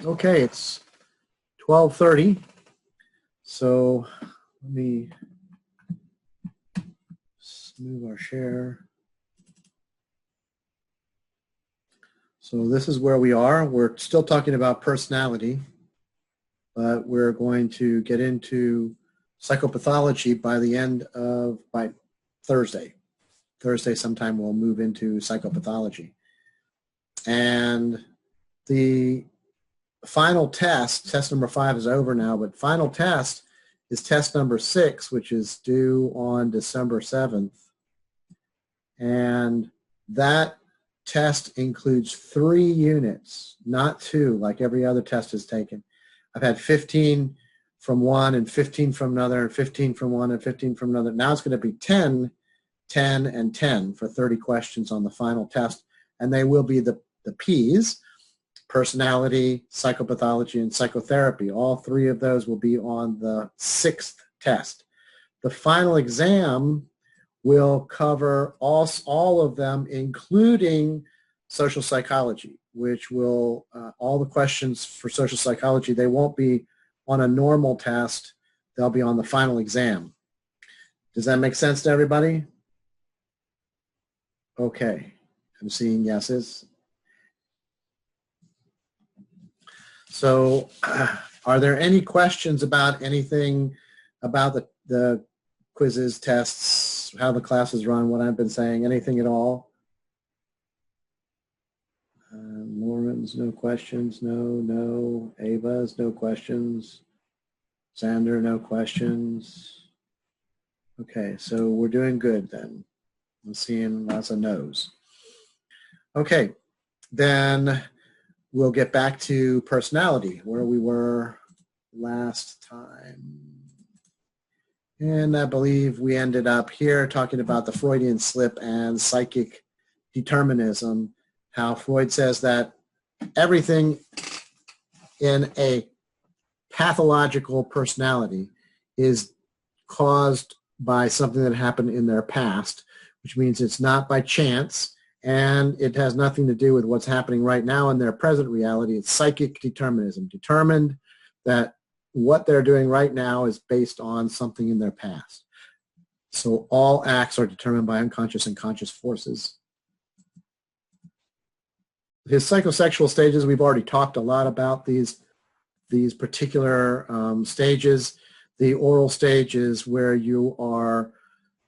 Okay, it's 12:30, so let me move our share. So this is where we are. We're still talking about personality, but we're going to get into psychopathology by Thursday. Thursday sometime we'll move into psychopathology. And the final test number 5 is over now, but final test is test number 6, which is due on December 7th. And that test includes 3 units, not 2, like every other test is taken. I've had 15 from one and 15 from another and 15 from one and 15 from another. Now it's going to be 10, 10, and 10 for 30 questions on the final test. And they will be the P's, personality, psychopathology, and psychotherapy. All 3 of those will be on the 6th test. The final exam will cover all of them, including social psychology, which will, all the questions for social psychology, they won't be on a normal test. They'll be on the final exam. Does that make sense to everybody? Okay, I'm seeing yeses. So are there any questions about anything about the quizzes, tests, how the classes run, what I've been saying, anything at all? Norman's no questions, no. Ava's no questions. Xander, no questions. Okay, so we're doing good then. I'm seeing lots of no's. Okay, then we'll get back to personality, where we were last time. And I believe we ended up here talking about the Freudian slip and psychic determinism, how Freud says that everything in a pathological personality is caused by something that happened in their past, which means it's not by chance, and it has nothing to do with what's happening right now in their present reality. It's psychic determinism, determined that what they're doing right now is based on something in their past. So all acts are determined by unconscious and conscious forces. His psychosexual stages, we've already talked a lot about these particular stages. The oral stage is where you are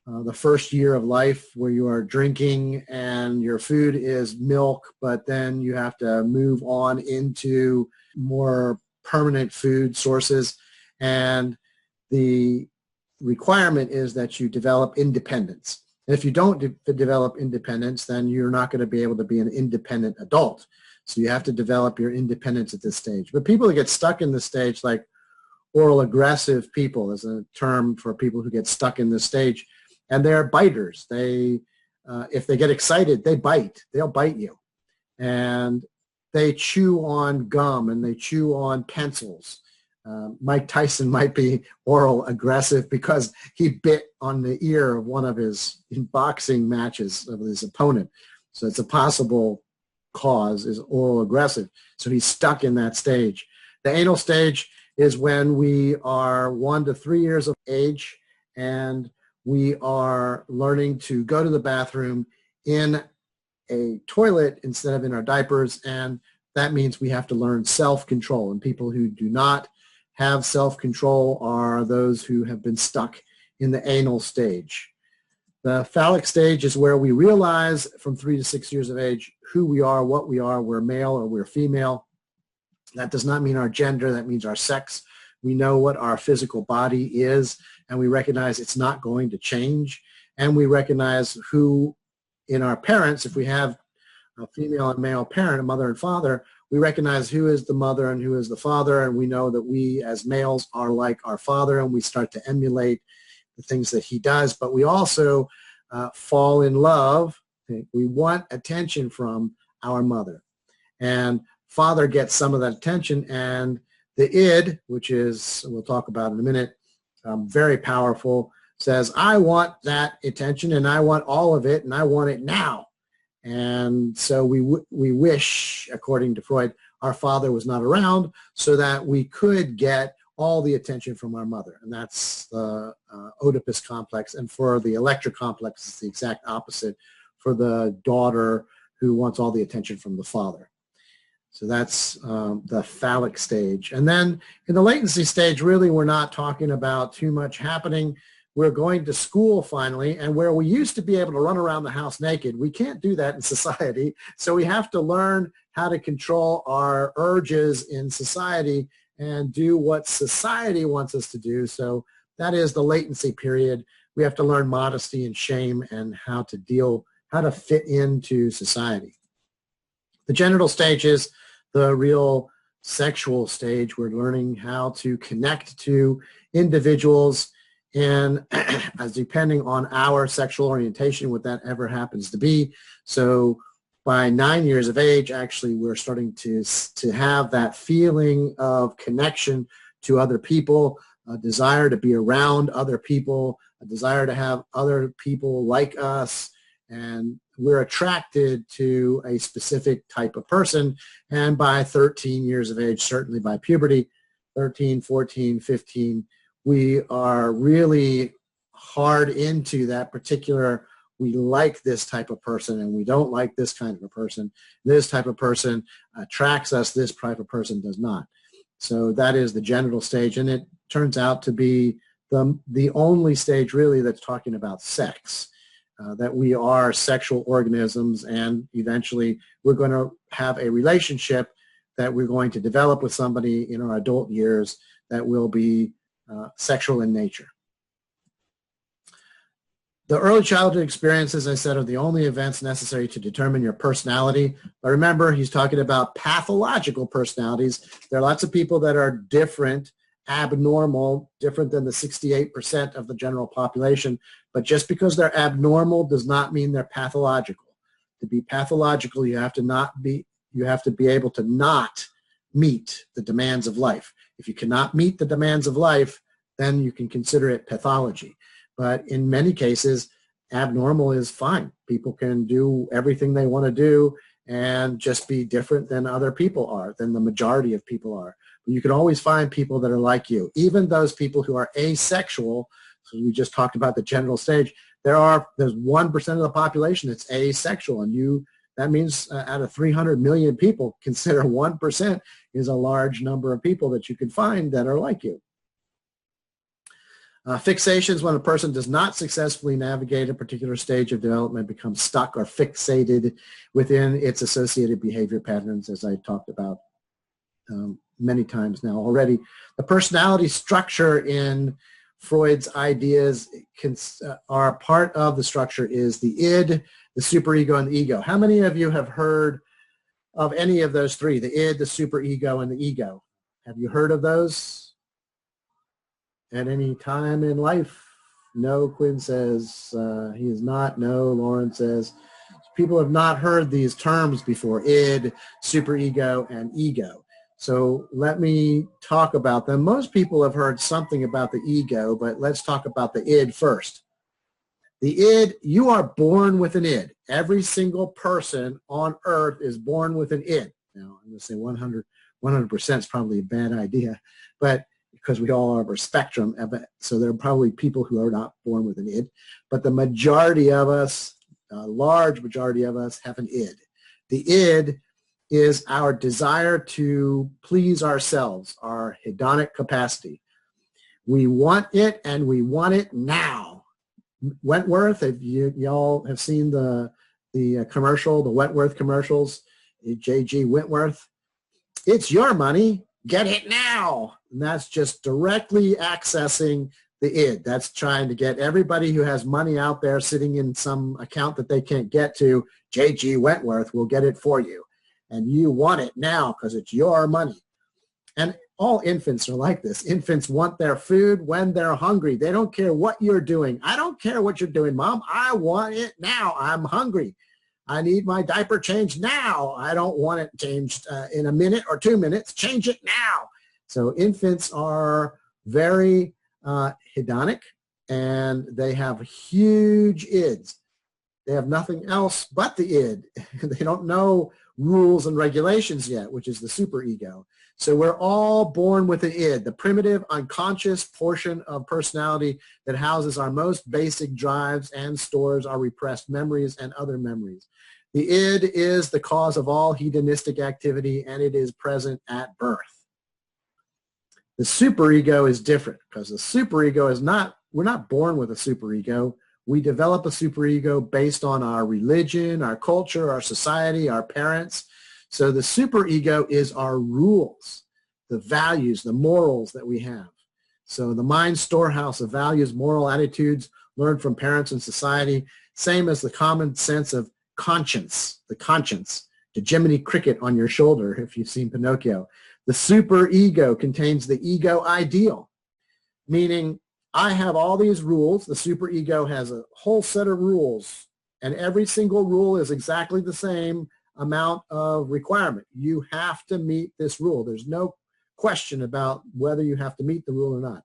the first year of life, where you are drinking and your food is milk, but then you have to move on into more permanent food sources, and the requirement is that you develop independence. And if you don't develop independence, then you're not going to be able to be an independent adult. So you have to develop your independence at this stage. But people that get stuck in this stage, like oral aggressive people, is a term for people who get stuck in this stage, and they're biters. They, if they get excited, they bite. They'll bite you. And they chew on gum and they chew on pencils. Mike Tyson might be oral aggressive because he bit on the ear of one of his boxing matches of his opponent. So it's a possible cause is oral aggressive. So he's stuck in that stage. The anal stage is when we are 1 to 3 years of age and we are learning to go to the bathroom in a toilet instead of in our diapers, and that means we have to learn self-control. And people who do not have self-control are those who have been stuck in the anal stage. The phallic stage is where we realize from 3 to 6 years of age who we are, what we are. We're male or we're female. That does not mean our gender. That means our sex. We know what our physical body is, and we recognize it's not going to change. And we recognize who in our parents, if we have a female and male parent, a mother and father, we recognize who is the mother and who is the father, and we know that we as males are like our father, and we start to emulate the things that he does. But we also fall in love. We want attention from our mother. And father gets some of that attention, and the id, which is, we'll talk about in a minute, very powerful, says, I want that attention, and I want all of it, and I want it now. And so we wish, according to Freud, our father was not around so that we could get all the attention from our mother. And that's the Oedipus complex. And for the Electra complex, it's the exact opposite for the daughter who wants all the attention from the father. So that's the phallic stage. And then in the latency stage, really, we're not talking about too much happening. We're going to school finally, and where we used to be able to run around the house naked, we can't do that in society. So we have to learn how to control our urges in society and do what society wants us to do. So that is the latency period. We have to learn modesty and shame and how to fit into society. The genital stage is the real sexual stage. We're learning how to connect to individuals, and as depending on our sexual orientation, what that ever happens to be. So by 9 years of age, actually, we're starting to have that feeling of connection to other people, a desire to be around other people, a desire to have other people like us, and we're attracted to a specific type of person. And by 13 years of age, certainly by puberty, 13, 14, 15, we are really hard into that particular, we like this type of person and we don't like this kind of a person. This type of person attracts us, this type of person does not. So that is the genital stage, and it turns out to be the only stage really that's talking about sex, that we are sexual organisms, and eventually we're going to have a relationship that we're going to develop with somebody in our adult years that will be sexual in nature. The early childhood experiences, I said, are the only events necessary to determine your personality. But remember, he's talking about pathological personalities. There are lots of people that are different, abnormal, different than the 68% of the general population. But just because they're abnormal does not mean they're pathological. To be pathological, you have to be able to not meet the demands of life. If you cannot meet the demands of life, then you can consider it pathology. But in many cases, abnormal is fine. People can do everything they want to do and just be different than other people are, than the majority of people are. But you can always find people that are like you. Even those people who are asexual, so we just talked about the genital stage, there's 1% of the population that's asexual, and that means out of 300 million people, consider 1% is a large number of people that you can find that are like you. Fixations, when a person does not successfully navigate a particular stage of development, becomes stuck or fixated within its associated behavior patterns, as I talked about many times now already. The personality structure in Freud's ideas are part of the structure is the id, the superego, and the ego. How many of you have heard of any of those three, the id, the superego, and the ego? Have you heard of those at any time in life? No, Quinn says he is not. No, Lauren says people have not heard these terms before, id, superego, and ego. So let me talk about them. Most people have heard something about the ego, but let's talk about the id first. The id, you are born with an id. Every single person on earth is born with an id. Now, I'm going to say 100% is probably a bad idea, but because we all have a spectrum, so there are probably people who are not born with an id, but the majority of us, a large majority of us, have an id. The id is our desire to please ourselves, our hedonic capacity. We want it, and we want it now. Wentworth, if y'all have seen the commercial, the Wentworth commercials, J.G. Wentworth, it's your money, get it now. And that's just directly accessing the id. That's trying to get everybody who has money out there sitting in some account that they can't get to, J.G. Wentworth will get it for you. And you want it now because it's your money. And all infants are like this. Infants want their food when they're hungry. They don't care what you're doing. I don't care what you're doing, Mom. I want it now. I'm hungry. I need my diaper changed now. I don't want it changed in a minute or 2 minutes. Change it now. So infants are very hedonic, and they have huge ids. They have nothing else but the id. They don't know rules and regulations yet, which is the superego. So we're all born with an id, the primitive unconscious portion of personality that houses our most basic drives and stores our repressed memories and other memories. The id is the cause of all hedonistic activity, and it is present at birth. The superego is different, because the superego is not, we're not born with a superego. We develop a superego based on our religion, our culture, our society, our parents. So the superego is our rules, the values, the morals that we have. So the mind storehouse of values, moral attitudes learned from parents and society, same as the common sense of conscience, the conscience, the Jiminy Cricket on your shoulder if you've seen Pinocchio. The superego contains the ego ideal, meaning I have all these rules. The superego has a whole set of rules, and every single rule is exactly the same amount of requirement. You have to meet this rule. There's no question about whether you have to meet the rule or not.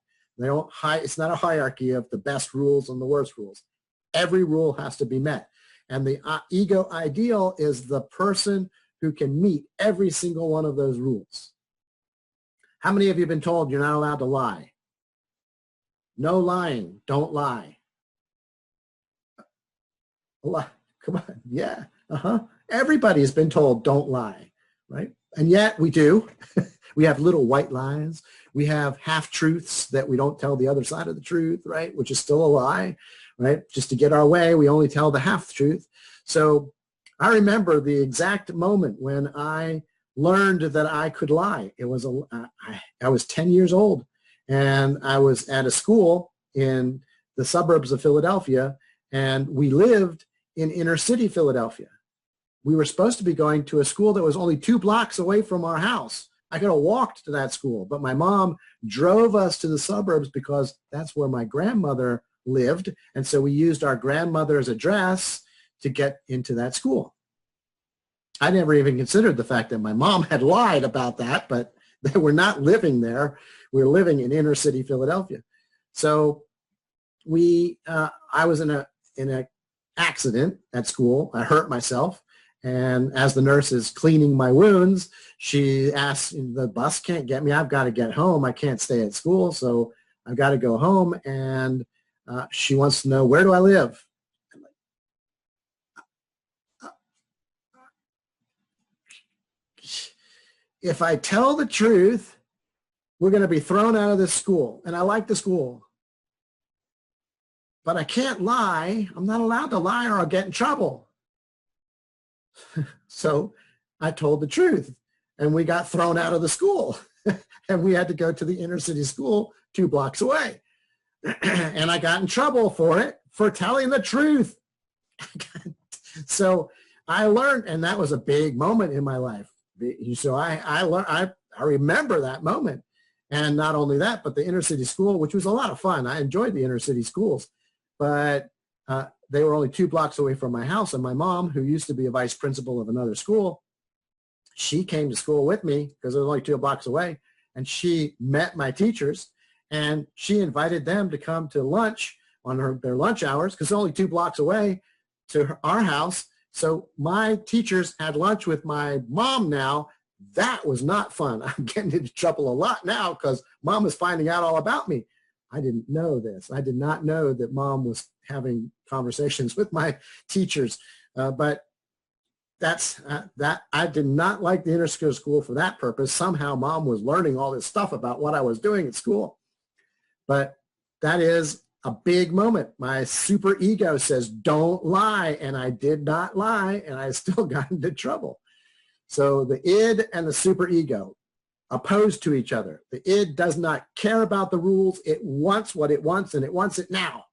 It's not a hierarchy of the best rules and the worst rules. Every rule has to be met. And the ego ideal is the person who can meet every single one of those rules. How many of you have been told you're not allowed to lie? No lying. Don't lie. Come on. Yeah. Everybody has been told don't lie, right? And yet we do. We have little white lies. We have half-truths that we don't tell the other side of the truth, right? Which is still a lie, right? Just to get our way, we only tell the half-truth. So I remember the exact moment when I learned that I could lie. It was I was 10 years old, and I was at a school in the suburbs of Philadelphia, and we lived in inner city Philadelphia. We were supposed to be going to a school that was only 2 blocks away from our house. I could have walked to that school, but my mom drove us to the suburbs because that's where my grandmother lived, and so we used our grandmother's address to get into that school. I never even considered the fact that my mom had lied about that, but they were not living there. We were living in inner city Philadelphia. So I was in an accident at school. I hurt myself. And as the nurse is cleaning my wounds, she asked, the bus can't get me. I've got to get home. I can't stay at school, so I've got to go home. And she wants to know, where do I live? If I tell the truth, we're going to be thrown out of this school. And I like the school. But I can't lie. I'm not allowed to lie or I'll get in trouble. So I told the truth, and we got thrown out of the school. And we had to go to the inner city school 2 blocks away. And I got in trouble for it, for telling the truth. So I learned, and that was a big moment in my life. So I remember that moment. And not only that, but the inner city school, which was a lot of fun. I enjoyed the inner city schools, but they were only 2 blocks away from my house. And my mom, who used to be a vice principal of another school, she came to school with me because it was only 2 blocks away. And she met my teachers, and she invited them to come to lunch on their lunch hours, because it's only 2 blocks away to our house. So my teachers had lunch with my mom now. That was not fun. I'm getting into trouble a lot now because mom is finding out all about me. I didn't know this. I did not know that mom was having conversations with my teachers. But that's that. I did not like the inner city school for that purpose. Somehow mom was learning all this stuff about what I was doing at school. But that is a big moment. My super ego says, don't lie. And I did not lie, and I still got into trouble. So the id and the super ego opposed to each other. The id does not care about the rules. It wants what it wants, and it wants it now.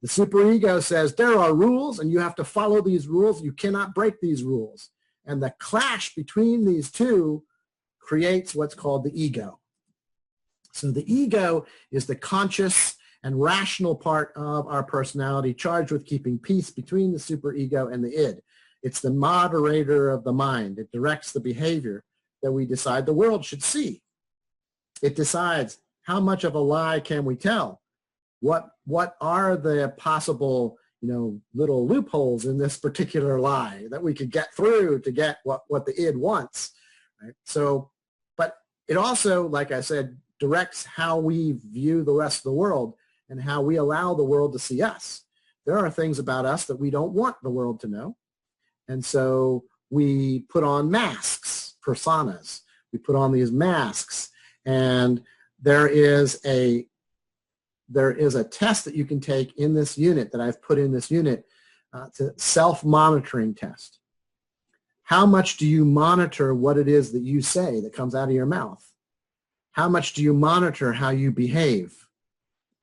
The super ego says there are rules, and you have to follow these rules. You cannot break these rules. And the clash between these two creates what's called the ego. So the ego is the conscious and rational part of our personality, charged with keeping peace between the superego and the id. It's the moderator of the mind. It directs the behavior that we decide the world should see. It decides how much of a lie can we tell? What are the possible little loopholes in this particular lie that we could get through to get what the id wants. Right? So, but it also, like I said, directs how we view the rest of the world and how we allow the world to see us. There are things about us that we don't want the world to know. And so we put on masks, personas. We put on these masks, and there is a test that you can take in this unit that I've put in this unit. It's a self-monitoring test. How much do you monitor what it is that you say that comes out of your mouth? How much do you monitor how you behave?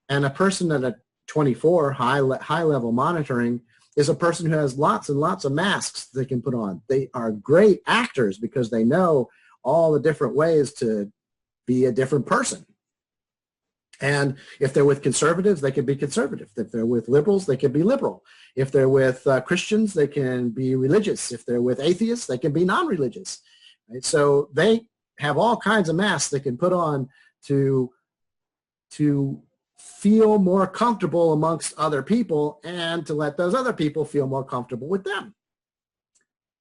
And a person at a 24, high-level monitoring, is a person who has lots and lots of masks they can put on. They are great actors because they know all the different ways to be a different person. And if they're with conservatives, they can be conservative. If they're with liberals, they can be liberal. If they're with Christians, they can be religious. If they're with atheists, they can be non-religious. Right? So they have all kinds of masks they can put on to feel more comfortable amongst other people and to let those other people feel more comfortable with them.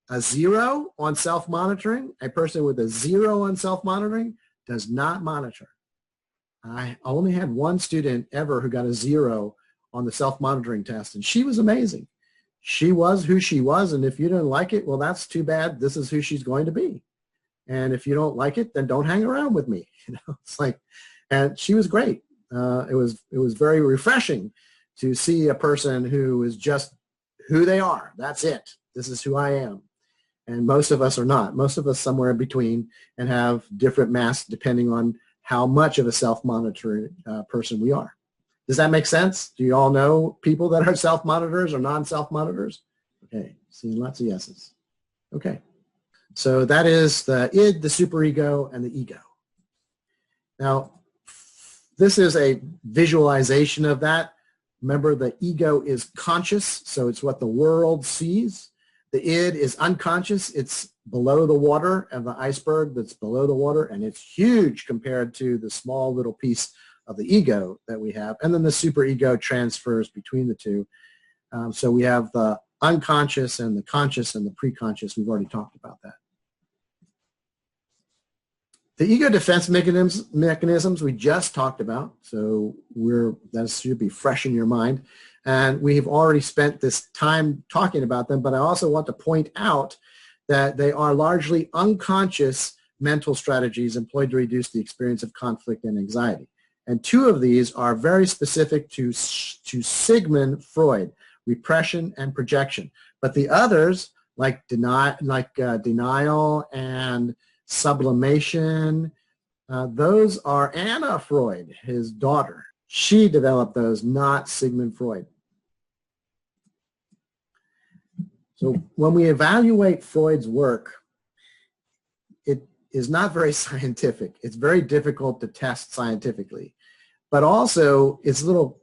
A 0 on self-monitoring, a person with a 0 on self-monitoring does not monitor. I only had one student ever who got a 0 on the self-monitoring test, and she was amazing. She was who she was, and if you didn't like it, well, that's too bad. This is who she's going to be. And if you don't like it, then don't hang around with me. It's like, and she was great. It was very refreshing to see a person who is just who they are. That's it. This is who I am. And most of us are not. Most of us somewhere in between and have different masks depending on how much of a self-monitoring person we are. Does that make sense? Do you all know people that are self-monitors or non-self-monitors? Okay, seeing lots of yeses. Okay, so that is the id, the superego, and the ego. Now, this is a visualization of that. Remember, the ego is conscious, so it's what the world sees. The id is unconscious. It's below the water of the iceberg that's below the water, and it's huge compared to the small little piece of the ego that we have. And then the superego transfers between the two. So we have the unconscious and the conscious and the preconscious. We've already talked about that. The ego defense mechanisms we just talked about, so that should be fresh in your mind. And we've already spent this time talking about them, but I also want to point out that they are largely unconscious mental strategies employed to reduce the experience of conflict and anxiety. And two of these are very specific to Sigmund Freud, repression and projection. But the others, like denial and sublimation, those are Anna Freud, his daughter. She developed those, not Sigmund Freud. So when we evaluate Freud's work, it is not very scientific. It's very difficult to test scientifically. But also, it's little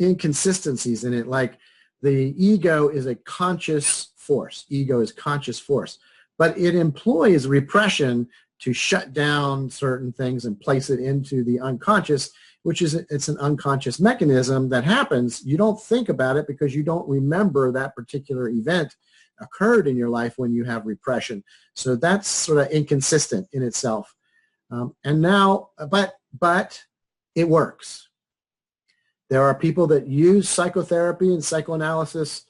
inconsistencies in it, like the ego is a conscious force. Ego is conscious force. But it employs repression to shut down certain things and place it into the unconscious, which is it's an unconscious mechanism that happens. You don't think about it because you don't remember that particular event occurred in your life when you have repression. So that's sort of inconsistent in itself. And now, but it works. There are people that use psychotherapy and psychoanalysis.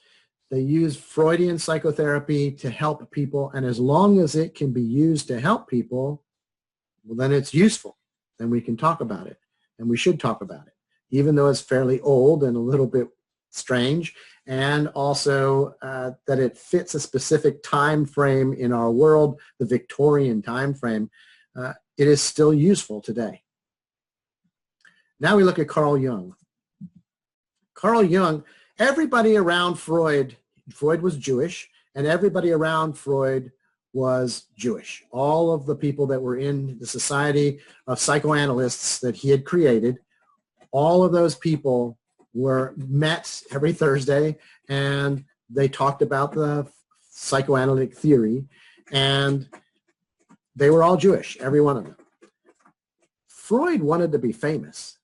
They use Freudian psychotherapy to help people, and as long as it can be used to help people, well, then it's useful. Then we can talk about it, and we should talk about it, even though it's fairly old and a little bit strange, and also that it fits a specific time frame in our world, the Victorian time frame. It is still useful today. Now we look at Carl Jung. Carl Jung, everybody around Freud was Jewish, and everybody around Freud was Jewish. All of the people that were in the society of psychoanalysts that he had created, all of those people were met every Thursday, and they talked about the psychoanalytic theory, and they were all Jewish, every one of them. Freud wanted to be famous,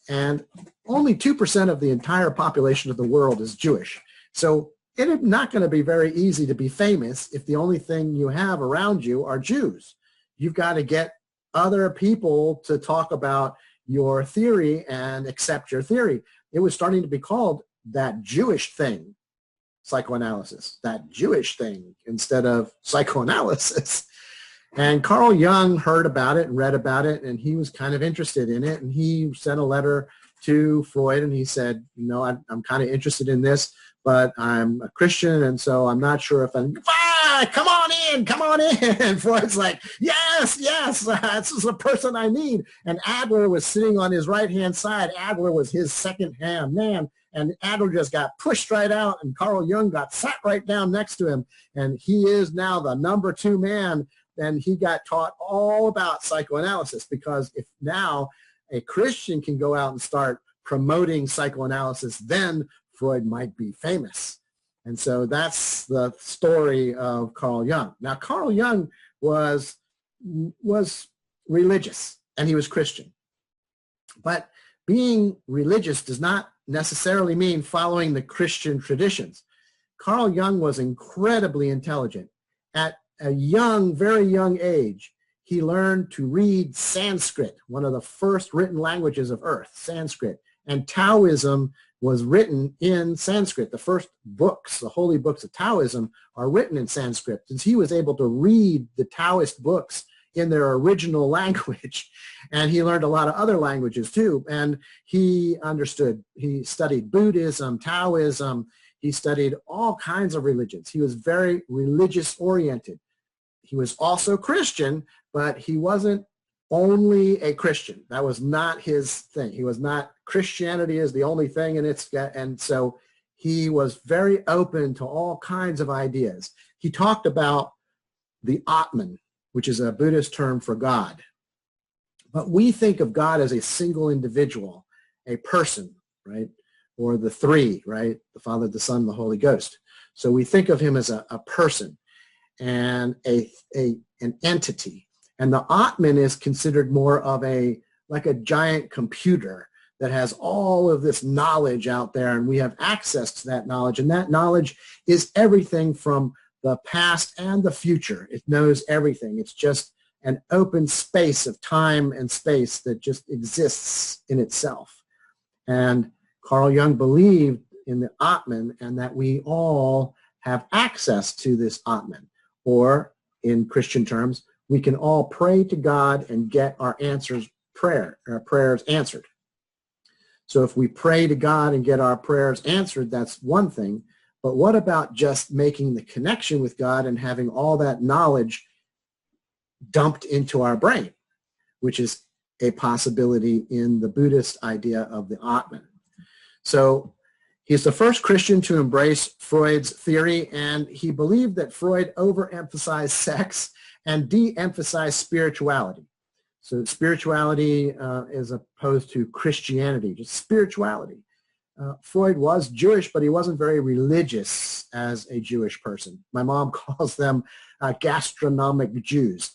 and only 2% of the entire population of the world is Jewish. So it is not going to be very easy to be famous if the only thing you have around you are Jews. You've got to get other people to talk about your theory and accept your theory. It was starting to be called that Jewish thing, psychoanalysis, that Jewish thing instead of psychoanalysis. And Carl Jung heard about it and read about it, and he was kind of interested in it. And he sent a letter to Freud, and he said, you know, I'm kind of interested in this, but I'm a Christian, and so I'm not sure if I'm, come on in, come on in. And Freud's like, yes, this is the person I need. And Adler was sitting on his right-hand side. Adler was his second-hand man, and Adler just got pushed right out, and Carl Jung got sat right down next to him, and he is now the number 2 man. And he got taught all about psychoanalysis, because if now a Christian can go out and start promoting psychoanalysis, then Freud might be famous. And so that's the story of Carl Jung. Now, Carl Jung was religious, and he was Christian. But being religious does not necessarily mean following the Christian traditions. Carl Jung was incredibly intelligent. At a very young age, he learned to read Sanskrit, one of the first written languages of Earth, Sanskrit. And Taoism was written in Sanskrit. The first books, the holy books of Taoism, are written in Sanskrit. Since he was able to read the Taoist books in their original language, and he learned a lot of other languages too. And he studied Buddhism, Taoism, he studied all kinds of religions. He was very religious oriented. He was also Christian, but he wasn't only a Christian. That was not his thing. He was not, Christianity is the only thing, and so he was very open to all kinds of ideas. He talked about the Atman, which is a Buddhist term for God. But we think of God as a single individual, a person, right? Or the three, right? The Father, the Son, the Holy Ghost. So we think of him as a person and an entity. And the Atman is considered more of like a giant computer that has all of this knowledge out there, and we have access to that knowledge. And that knowledge is everything from the past and the future. It knows everything. It's just an open space of time and space that just exists in itself. And Carl Jung believed in the Atman, and that we all have access to this Atman. Or, in Christian terms, we can all pray to God and get our prayers answered. So if we pray to God and get our prayers answered, that's one thing. But what about just making the connection with God and having all that knowledge dumped into our brain, which is a possibility in the Buddhist idea of the Atman? So he's the first Christian to embrace Freud's theory, and he believed that Freud overemphasized sex and de-emphasized spirituality. So spirituality as opposed to Christianity, just spirituality. Freud was Jewish, but he wasn't very religious as a Jewish person. My mom calls them gastronomic Jews,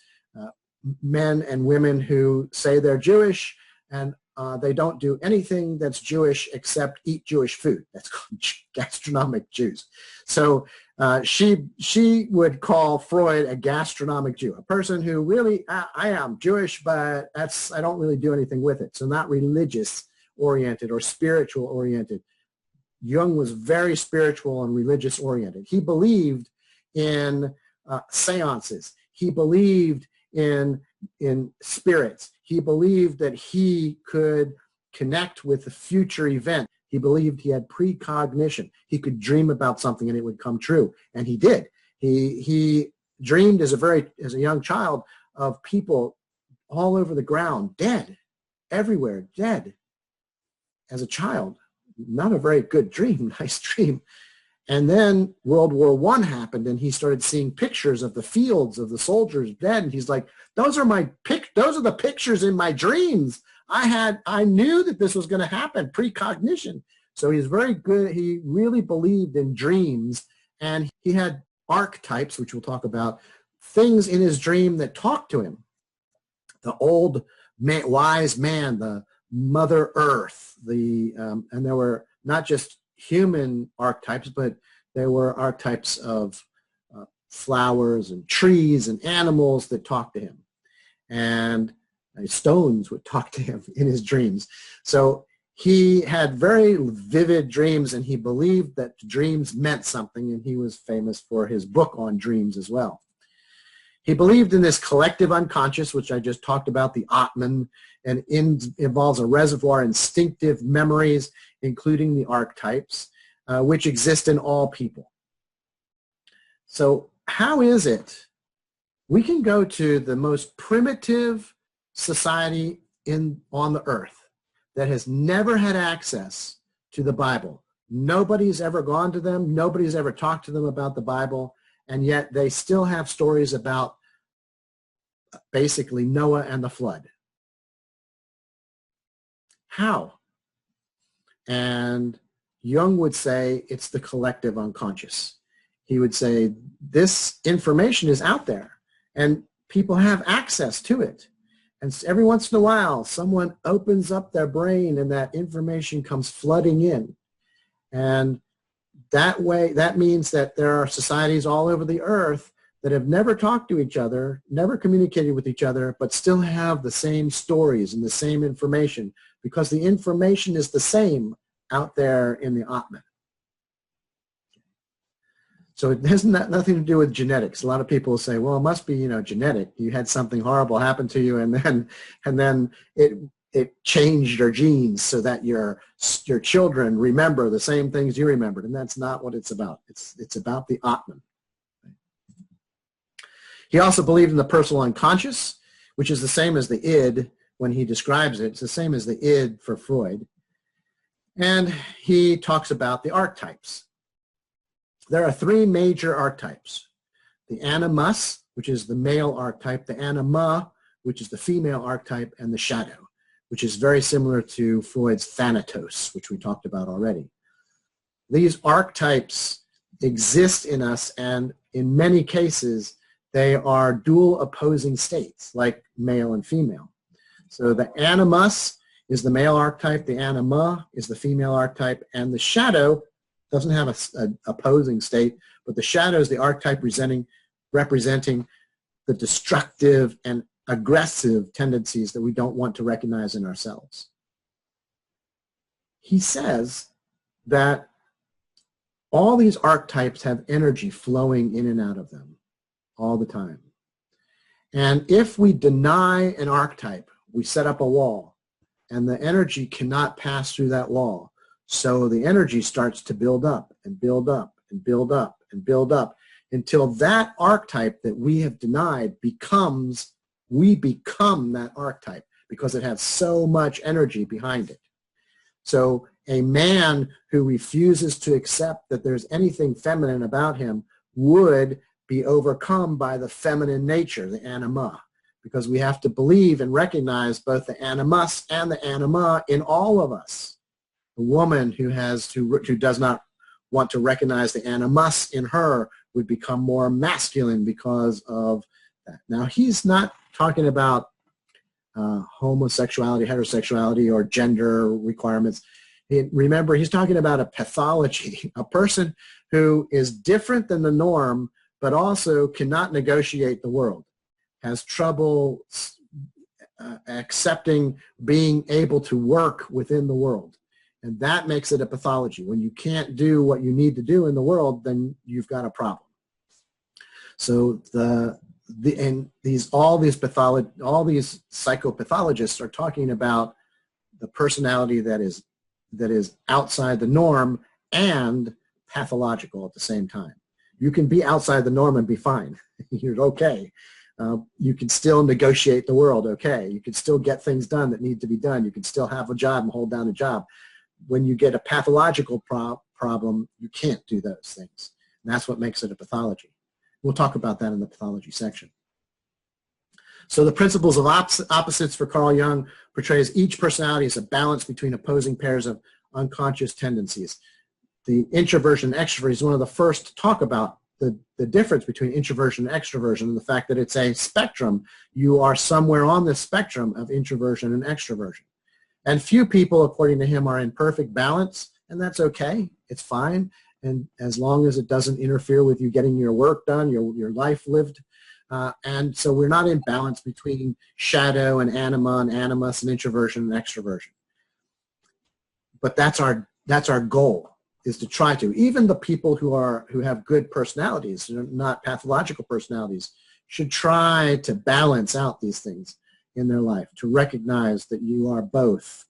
men and women who say they're Jewish, and they don't do anything that's Jewish except eat Jewish food. That's called gastronomic Jews. So she would call Freud a gastronomic Jew, a person who really, I am Jewish, but I don't really do anything with it. So not religious oriented or spiritual oriented. Jung was very spiritual and religious oriented. He believed in seances. He believed in spirits. He believed that he could connect with the future event. He believed he had precognition. He could dream about something and it would come true. And he did. He dreamed as a young child of people all over the ground, dead, everywhere, dead. As a child, not a very good dream, nice dream. And then World War I happened, and he started seeing pictures of the fields of the soldiers dead. And he's like, those are the pictures in my dreams. I knew that this was going to happen, precognition. So he's very good. He really believed in dreams, and he had archetypes, which we'll talk about, things in his dream that talked to him. The old wise man, the Mother Earth, and there were not just human archetypes, but there were archetypes of flowers and trees and animals that talked to him. And stones would talk to him in his dreams. So he had very vivid dreams, and he believed that dreams meant something, and he was famous for his book on dreams as well. He believed in this collective unconscious, which I just talked about, the Atman, and involves a reservoir of instinctive memories, including the archetypes, which exist in all people. So how is it we can go to the most primitive society on the earth that has never had access to the Bible? Nobody's ever gone to them. Nobody's ever talked to them about the Bible. And yet they still have stories about basically Noah and the flood. How? And Jung would say it's the collective unconscious. He would say this information is out there and people have access to it. And every once in a while, someone opens up their brain and that information comes flooding in. And that way, that means that there are societies all over the earth that have never talked to each other, never communicated with each other, but still have the same stories and the same information, because the information is the same out there in the Atman. So it has nothing to do with genetics. A lot of people say, well, it must be, genetic. You had something horrible happen to you, and then it changed your genes so that your children remember the same things you remembered, and that's not what it's about. It's about the Atman. He also believed in the personal unconscious, which is the same as the id when he describes it. It's the same as the id for Freud. And he talks about the archetypes. There are three major archetypes: the animus, which is the male archetype, the anima, which is the female archetype, and the shadow, which is very similar to Freud's thanatos, which we talked about already. These archetypes exist in us, and in many cases, they are dual opposing states, like male and female. So the animus is the male archetype, the anima is the female archetype, and the shadow doesn't have an opposing state, but the shadow is the archetype representing the destructive and aggressive tendencies that we don't want to recognize in ourselves. He says that all these archetypes have energy flowing in and out of them all the time. And if we deny an archetype, we set up a wall, and the energy cannot pass through that wall. So the energy starts to build up and build up and build up and build up until that archetype that we have denied we become that archetype, because it has so much energy behind it. So a man who refuses to accept that there's anything feminine about him would be overcome by the feminine nature, the anima, because we have to believe and recognize both the animus and the anima in all of us. A woman who does not want to recognize the animus in her would become more masculine because of that. Now, he's not talking about homosexuality, heterosexuality, or gender requirements. Remember, he's talking about a pathology, a person who is different than the norm, but also cannot negotiate the world, has trouble accepting being able to work within the world. And that makes it a pathology. When you can't do what you need to do in the world, then you've got a problem. So all these psychopathologists are talking about the personality that is outside the norm and pathological at the same time. You can be outside the norm and be fine. You're okay. You can still negotiate the world okay. You can still get things done that need to be done. You can still have a job and hold down a job. When you get a pathological problem, you can't do those things. And that's what makes it a pathology. We'll talk about that in the pathology section. So the principles of opposites for Carl Jung portrays each personality as a balance between opposing pairs of unconscious tendencies. The introversion and extroversion is one of the first to talk about the difference between introversion and extroversion, and the fact that it's a spectrum. You are somewhere on the spectrum of introversion and extroversion. And few people, according to him, are in perfect balance, and that's okay. It's fine. And as long as it doesn't interfere with you getting your work done, your life lived. And so we're not in balance between shadow and anima and animus and introversion and extroversion. But that's our goal, is to try to. Even the people who have good personalities, not pathological personalities, should try to balance out these things in their life, to recognize that you are both,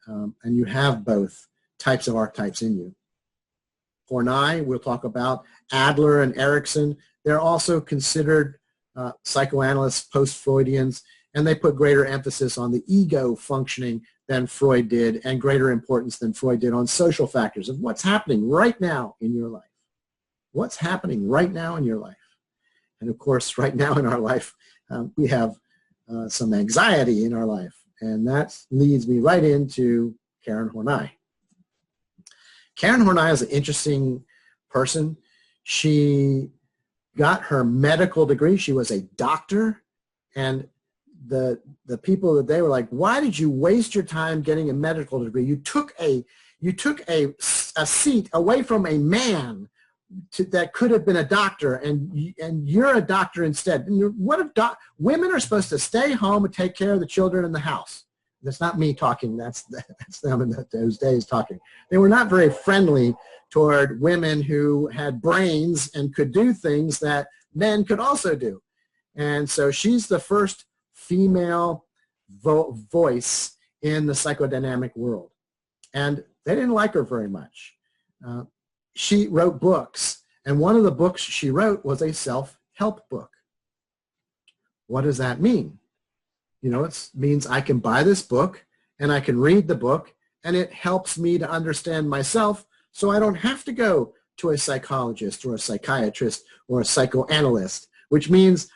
and you have both types of archetypes in you. Horney, we'll talk about, Adler and Erickson, they're also considered psychoanalysts, post-Freudians, and they put greater emphasis on the ego functioning than Freud did, and greater importance than Freud did on social factors of what's happening right now in your life. What's happening right now in your life? And of course, right now in our life, we have some anxiety in our life, and that leads me right into Karen Horney. Karen Horney is an interesting person. She got her medical degree. She was a doctor, and the people that they were like, why did you waste your time getting a medical degree? You took a seat away from a man that could have been a doctor, and you're a doctor instead. And what if women are supposed to stay home and take care of the children in the house? That's not me talking. That's them in those days talking. They were not very friendly toward women who had brains and could do things that men could also do. And so she's the first female voice in the psychodynamic world. And they didn't like her very much. She wrote books, and one of the books she wrote was a self-help book. What does that mean? You know, it means I can buy this book, and I can read the book, and it helps me to understand myself, so I don't have to go to a psychologist or a psychiatrist or a psychoanalyst, which means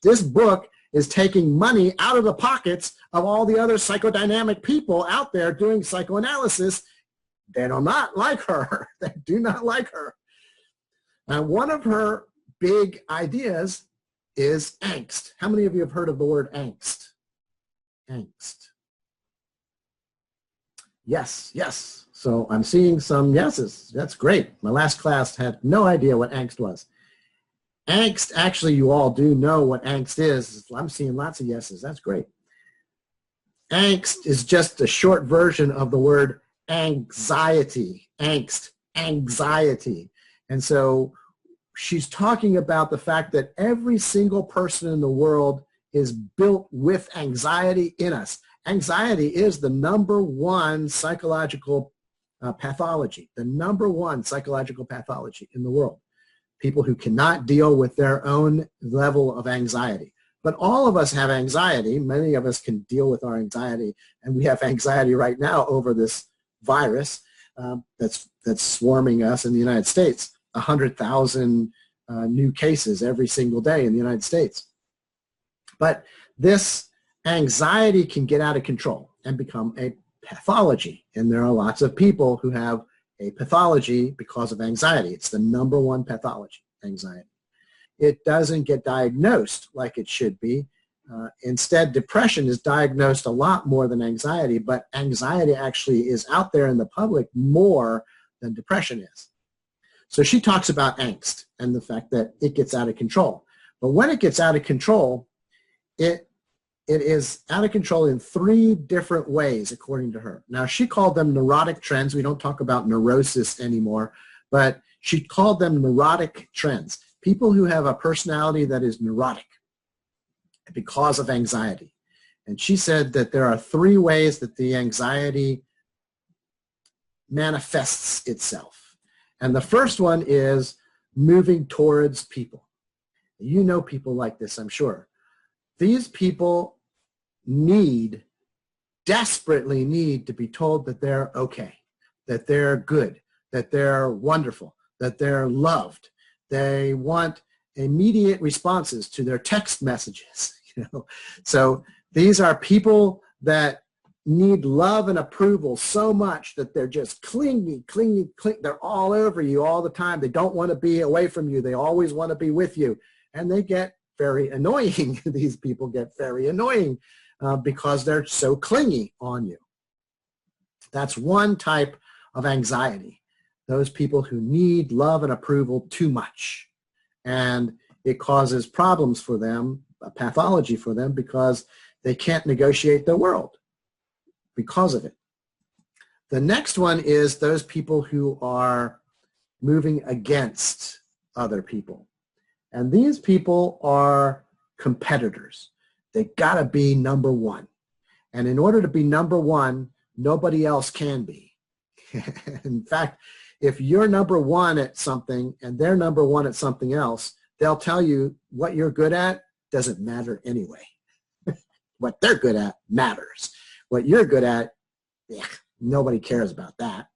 this book is taking money out of the pockets of all the other psychodynamic people out there doing psychoanalysis. They do not like her. They do not like her. And one of her big ideas is angst. How many of you have heard of the word angst? Angst. Yes, yes. So I'm seeing some yeses. That's great. My last class had no idea what angst was. Angst, actually, you all do know what angst is. I'm seeing lots of yeses. That's great. Angst is just a short version of the word anxiety. Angst, anxiety. And so she's talking about the fact that every single person in the world is built with anxiety in us. Anxiety is the #1 psychological pathology, the #1 psychological pathology in the world. People who cannot deal with their own level of anxiety. But all of us have anxiety. Many of us can deal with our anxiety, and we have anxiety right now over this virus that's swarming us in the United States. 100,000 new cases every single day in the United States. But this anxiety can get out of control and become a pathology. And there are lots of people who have a pathology because of anxiety. It's the #1 pathology, anxiety. It doesn't get diagnosed like it should be. Instead, depression is diagnosed a lot more than anxiety, but anxiety actually is out there in the public more than depression is. So she talks about angst and the fact that it gets out of control. But when it gets out of control, it is out of control in 3 different ways, according to her. Now, she called them neurotic trends. We don't talk about neurosis anymore, but she called them neurotic trends. People who have a personality that is neurotic because of anxiety. And she said that there are 3 ways that the anxiety manifests itself. And the first one is moving towards people. You know people like this, I'm sure. These people desperately need to be told that they're okay, that they're good, that they're wonderful, that they're loved. They want immediate responses to their text messages. So these are people that need love and approval so much that they're just clingy. They're all over you all the time. They don't want to be away from you. They always want to be with you. And they get very annoying. These people get very annoying because they're so clingy on you. That's one type of anxiety. Those people who need love and approval too much. And it causes problems for them, a pathology for them, because they can't negotiate their world because of it. The next one is those people who are moving against other people. And these people are competitors. They gotta be number one. And in order to be number one, nobody else can be. In fact, if you're number one at something and they're number one at something else, they'll tell you what you're good at doesn't matter anyway. What they're good at matters. What you're good at, yeah, nobody cares about that.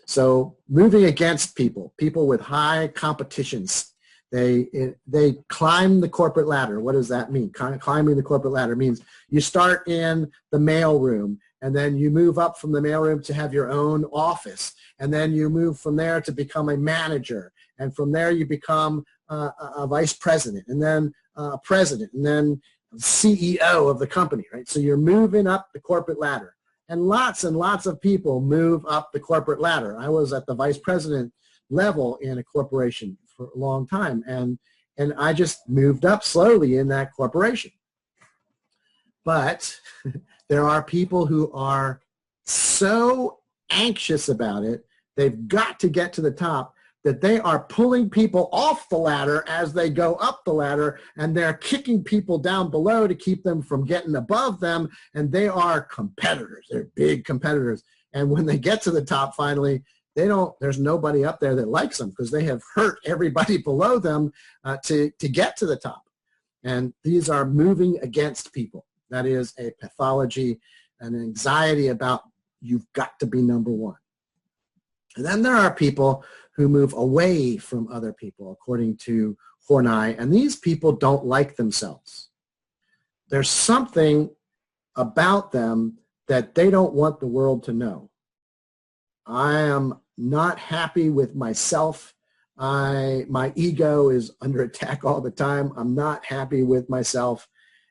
So moving against people with high competitions, they climb the corporate ladder. What does that mean? Climbing the corporate ladder means you start in the mailroom, and then you move up from the mailroom to have your own office, and then you move from there to become a manager, and from there you become a vice president, and then a president, and then CEO of the company, right? So you're moving up the corporate ladder. And lots of people move up the corporate ladder. I was at the vice president level in a corporation for a long time, and I just moved up slowly in that corporation. But there are people who are so anxious about it, they've got to get to the top, that they are pulling people off the ladder as they go up the ladder, and they're kicking people down below to keep them from getting above them, and they are competitors. They're big competitors. And when they get to the top finally, there's nobody up there that likes them because they have hurt everybody below them to get to the top. And these are moving against people. That is a pathology, an anxiety about you've got to be number one. And then there are people who move away from other people, according to Horney, and these people don't like themselves. There's something about them that they don't want the world to know. I am not happy with myself. My ego is under attack all the time. I'm not happy with myself,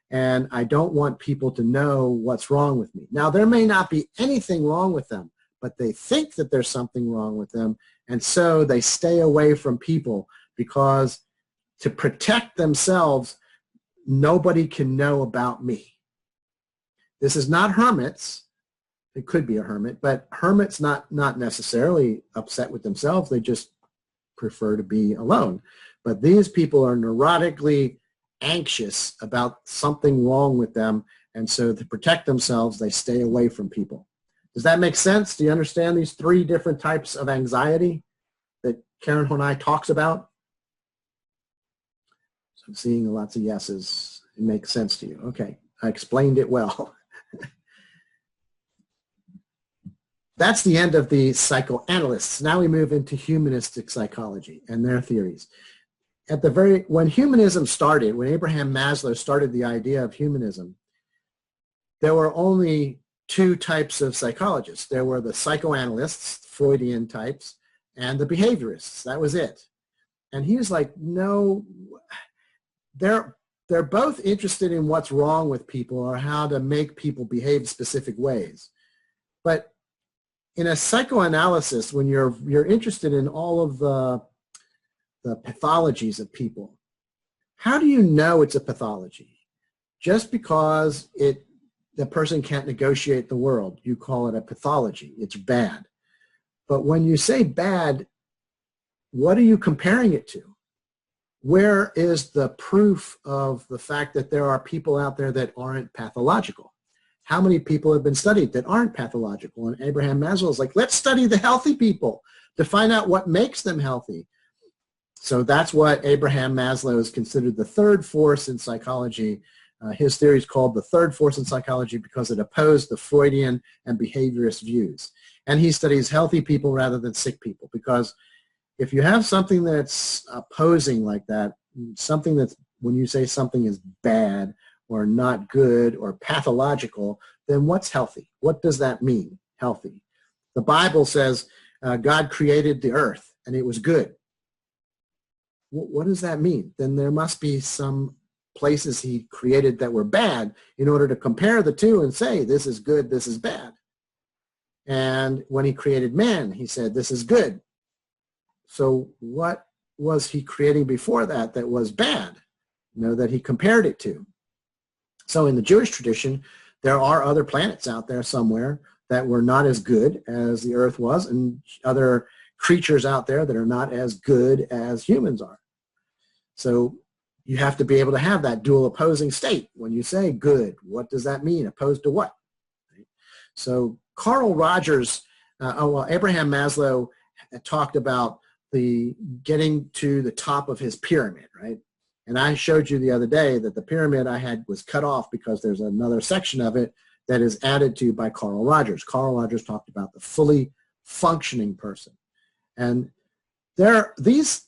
and I don't want people to know what's wrong with me. Now, there may not be anything wrong with them, but they think that there's something wrong with them, and so they stay away from people because to protect themselves, nobody can know about me. This is not hermits. It could be a hermit, but hermits not necessarily upset with themselves. They just prefer to be alone. But these people are neurotically anxious about something wrong with them, and so to protect themselves, they stay away from people. Does that make sense? Do you understand these three different types of anxiety that Karen Horney talks about? So I'm seeing lots of yeses. It makes sense to you. Okay, I explained it well. That's the end of the psychoanalysts. Now we move into humanistic psychology and their theories. When humanism started, when Abraham Maslow started the idea of humanism, there were only two types of psychologists. There were the psychoanalysts, Freudian types, and the behaviorists. That was it. And he was like, no, they're both interested in what's wrong with people or how to make people behave specific ways. But in a psychoanalysis, when you're interested in all of the pathologies of people, how do you know it's a pathology? Just because the person can't negotiate the world, you call it a pathology. It's bad. But when you say bad, what are you comparing it to? Where is the proof of the fact that there are people out there that aren't pathological? How many people have been studied that aren't pathological? And Abraham Maslow is like, let's study the healthy people to find out what makes them healthy. So that's what Abraham Maslow is considered the third force in psychology. His theory is called the third force in psychology because it opposed the Freudian and behaviorist views. And he studies healthy people rather than sick people, because if you have something that's opposing like that, something that's, when you say something is bad or not good or pathological, then what's healthy? What does that mean, healthy? The Bible says God created the earth and it was good. What does that mean? Then there must be some places he created that were bad in order to compare the two and say this is good, this is bad. And when he created man, he said, this is good. So what was he creating before that that was bad, that he compared it to? So in the Jewish tradition, there are other planets out there somewhere that were not as good as the earth was, and other creatures out there that are not as good as humans are. So you have to be able to have that dual opposing state. When you say good, what does that mean? Opposed to what? Right? So Carl Rogers, Abraham Maslow talked about the getting to the top of his pyramid, right? And I showed you the other day that the pyramid I had was cut off because there's another section of it that is added to by Carl Rogers. Carl Rogers talked about the fully functioning person. And these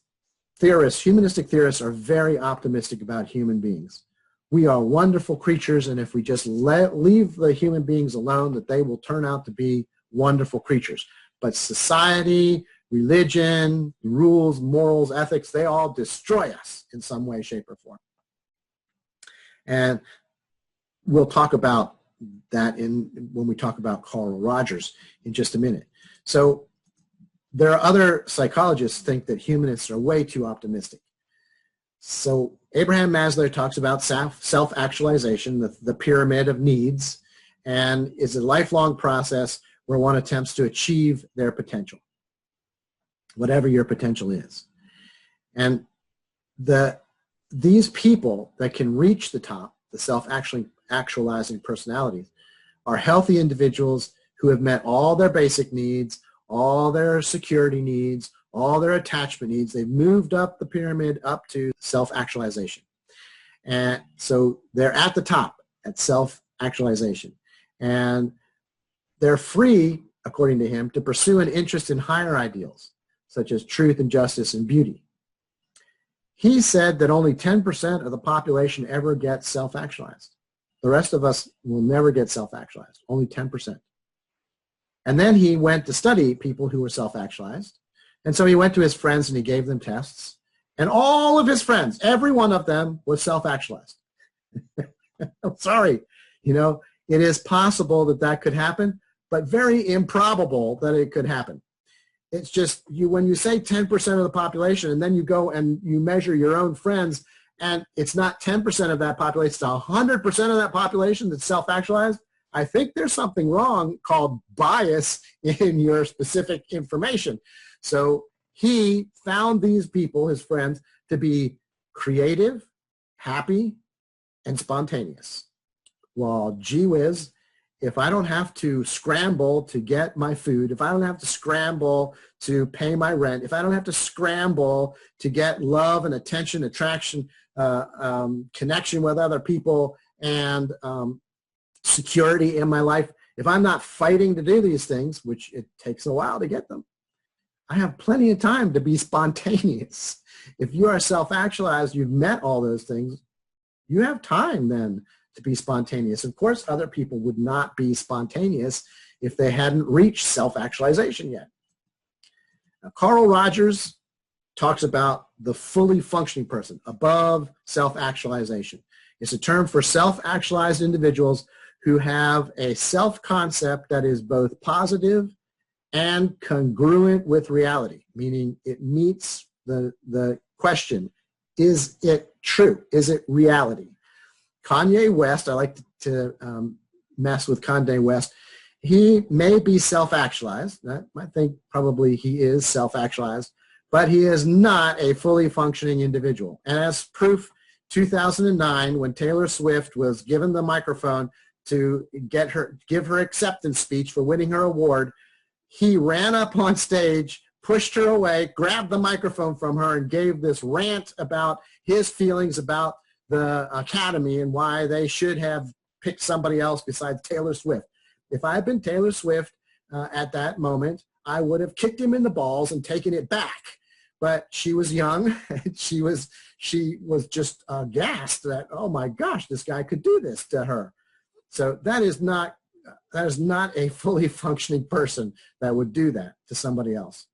theorists, humanistic theorists, are very optimistic about human beings. We are wonderful creatures, and if we just leave the human beings alone, that they will turn out to be wonderful creatures. But society, religion, rules, morals, ethics, they all destroy us in some way, shape, or form. And we'll talk about that when we talk about Carl Rogers in just a minute. So there are other psychologists think that humanists are way too optimistic. So Abraham Maslow talks about self-actualization, the pyramid of needs, and is a lifelong process where one attempts to achieve their potential, whatever your potential is. And these people that can reach the top, the self-actualizing personalities, are healthy individuals who have met all their basic needs, all their security needs, all their attachment needs. They've moved up the pyramid up to self-actualization. And so they're at the top at self-actualization. And they're free, according to him, to pursue an interest in higher ideals, such as truth and justice and beauty. He said that only 10% of the population ever gets self-actualized. The rest of us will never get self-actualized, only 10%. And then he went to study people who were self-actualized. And so he went to his friends and he gave them tests. And all of his friends, every one of them, was self-actualized. I'm sorry. It is possible that could happen, but very improbable that it could happen. It's just when you say 10% of the population and then you go and you measure your own friends and it's not 10% of that population, it's 100% of that population that's self-actualized, I think there's something wrong called bias in your specific information. So he found these people, his friends, to be creative, happy, and spontaneous. Well, gee whiz, if I don't have to scramble to get my food, if I don't have to scramble to pay my rent, if I don't have to scramble to get love and attention, attraction, connection with other people, and security in my life, if I'm not fighting to do these things, which it takes a while to get them, I have plenty of time to be spontaneous. If you are self-actualized, you've met all those things, you have time then to be spontaneous. Of course, other people would not be spontaneous if they hadn't reached self-actualization yet. Now, Carl Rogers talks about the fully functioning person, above self-actualization. It's a term for self-actualized individuals who have a self-concept that is both positive and congruent with reality, meaning it meets the question, is it true? Is it reality? Kanye West, I like to mess with Kanye West. He may be self-actualized. I think probably he is self-actualized, but he is not a fully functioning individual. And as proof, 2009, when Taylor Swift was given the microphone to give her acceptance speech for winning her award, he ran up on stage, pushed her away, grabbed the microphone from her, and gave this rant about his feelings about the Academy and why they should have picked somebody else besides Taylor Swift. If I had been Taylor Swift at that moment, I would have kicked him in the balls and taken it back. But she was young, and she was just aghast that, oh my gosh, this guy could do this to her. So that is not a fully functioning person that would do that to somebody else.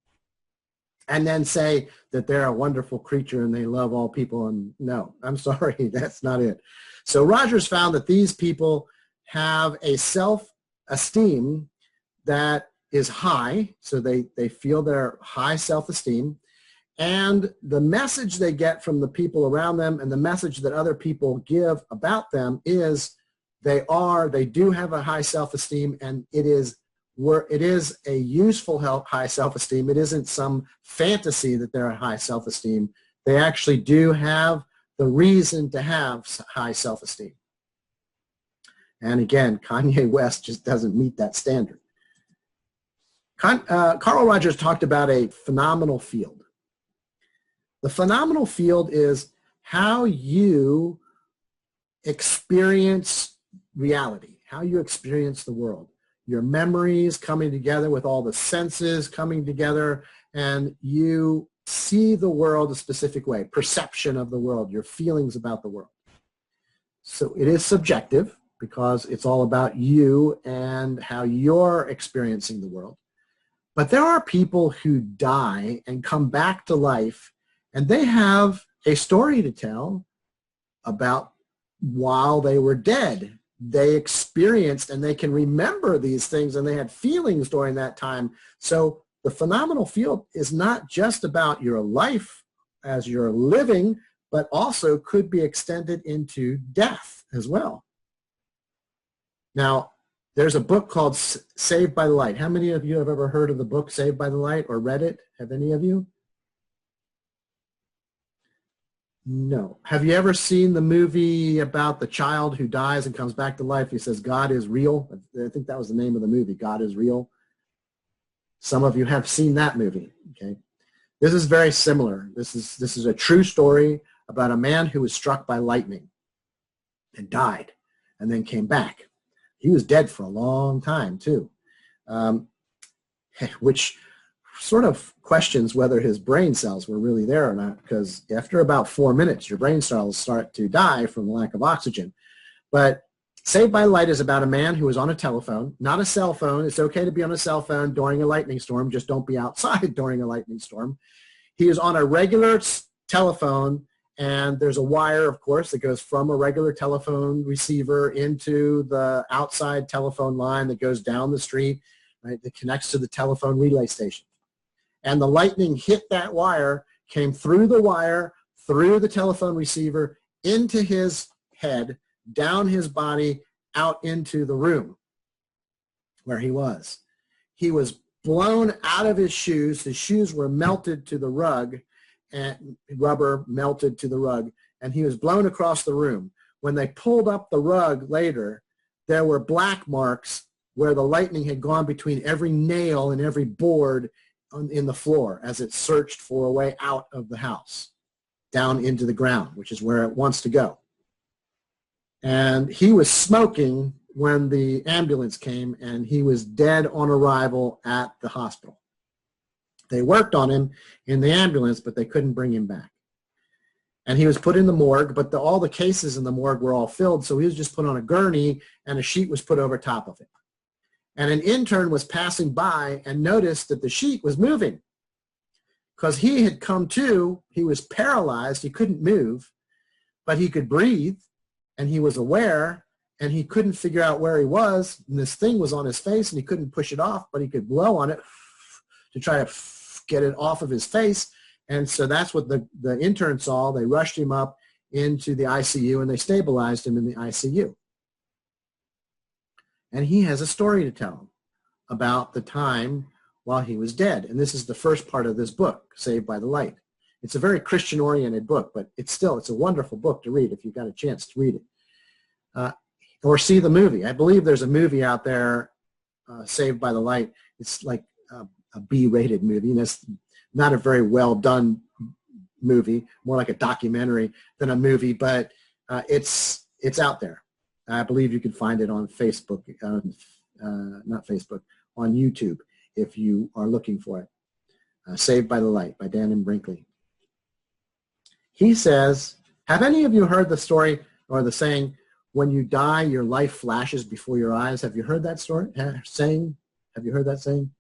And then say that they're a wonderful creature and they love all people. And no, I'm sorry, that's not it. So Rogers found that these people have a self-esteem that is high, so they feel their high self-esteem, and the message they get from the people around them and the message that other people give about them is they do have a high self-esteem, and it is a useful high self-esteem. It isn't some fantasy that they're a high self-esteem. They actually do have the reason to have high self-esteem. And again, Kanye West just doesn't meet that standard. Carl Rogers talked about a phenomenal field. The phenomenal field is how you experience reality, how you experience the world. Your memories coming together with all the senses coming together, and you see the world a specific way, perception of the world, your feelings about the world. So it is subjective because it's all about you and how you're experiencing the world. But there are people who die and come back to life, and they have a story to tell about while they were dead. They experienced and they can remember these things, and they had feelings during that time. So the phenomenal field is not just about your life as you're living, but also could be extended into death as well. Now, there's a book called Saved by the Light. How many of you have ever heard of the book Saved by the Light or read it? Have any of you? No. Have you ever seen the movie about the child who dies and comes back to life? He says, God is real. I think that was the name of the movie, God is Real. Some of you have seen that movie. Okay. This is very similar. This is a true story about a man who was struck by lightning and died and then came back. He was dead for a long time too, which sort of questions whether his brain cells were really there or not, because after about 4 minutes, your brain cells start to die from the lack of oxygen. But Saved by the Light is about a man who was on a telephone, not a cell phone. It's okay to be on a cell phone during a lightning storm. Just don't be outside during a lightning storm. He is on a regular telephone, and there's a wire, of course, that goes from a regular telephone receiver into the outside telephone line that goes down the street, right, that connects to the telephone relay station. And the lightning hit that wire, came through the wire, through the telephone receiver, into his head, down his body, out into the room where he was. He was blown out of his shoes. His shoes were melted to the rug, and rubber melted to the rug, and he was blown across the room. When they pulled up the rug later, there were black marks where the lightning had gone between every nail and every board in the floor as it searched for a way out of the house, down into the ground, which is where it wants to go. And he was smoking when the ambulance came, and he was dead on arrival at the hospital. They worked on him in the ambulance, but they couldn't bring him back. And he was put in the morgue, but all the cases in the morgue were all filled, so he was just put on a gurney, and a sheet was put over top of it. And an intern was passing by and noticed that the sheet was moving because he had come to. He was paralyzed. He couldn't move, but he could breathe, and he was aware, and he couldn't figure out where he was. And this thing was on his face, and he couldn't push it off, but he could blow on it to try to get it off of his face. And so that's what the intern saw. They rushed him up into the ICU, and they stabilized him in the ICU. And he has a story to tell about the time while he was dead. And this is the first part of this book, Saved by the Light. It's a very Christian-oriented book, but it's a wonderful book to read if you've got a chance to read it. Or see the movie. I believe there's a movie out there, Saved by the Light. It's like a B-rated movie, and it's not a very well-done movie, more like a documentary than a movie, but it's out there. I believe you can find it on Facebook, not Facebook, on YouTube if you are looking for it. Saved by the Light by Dan and Brinkley. He says, have any of you heard the story or the saying, when you die, your life flashes before your eyes? Have you heard that saying? Have you heard that saying?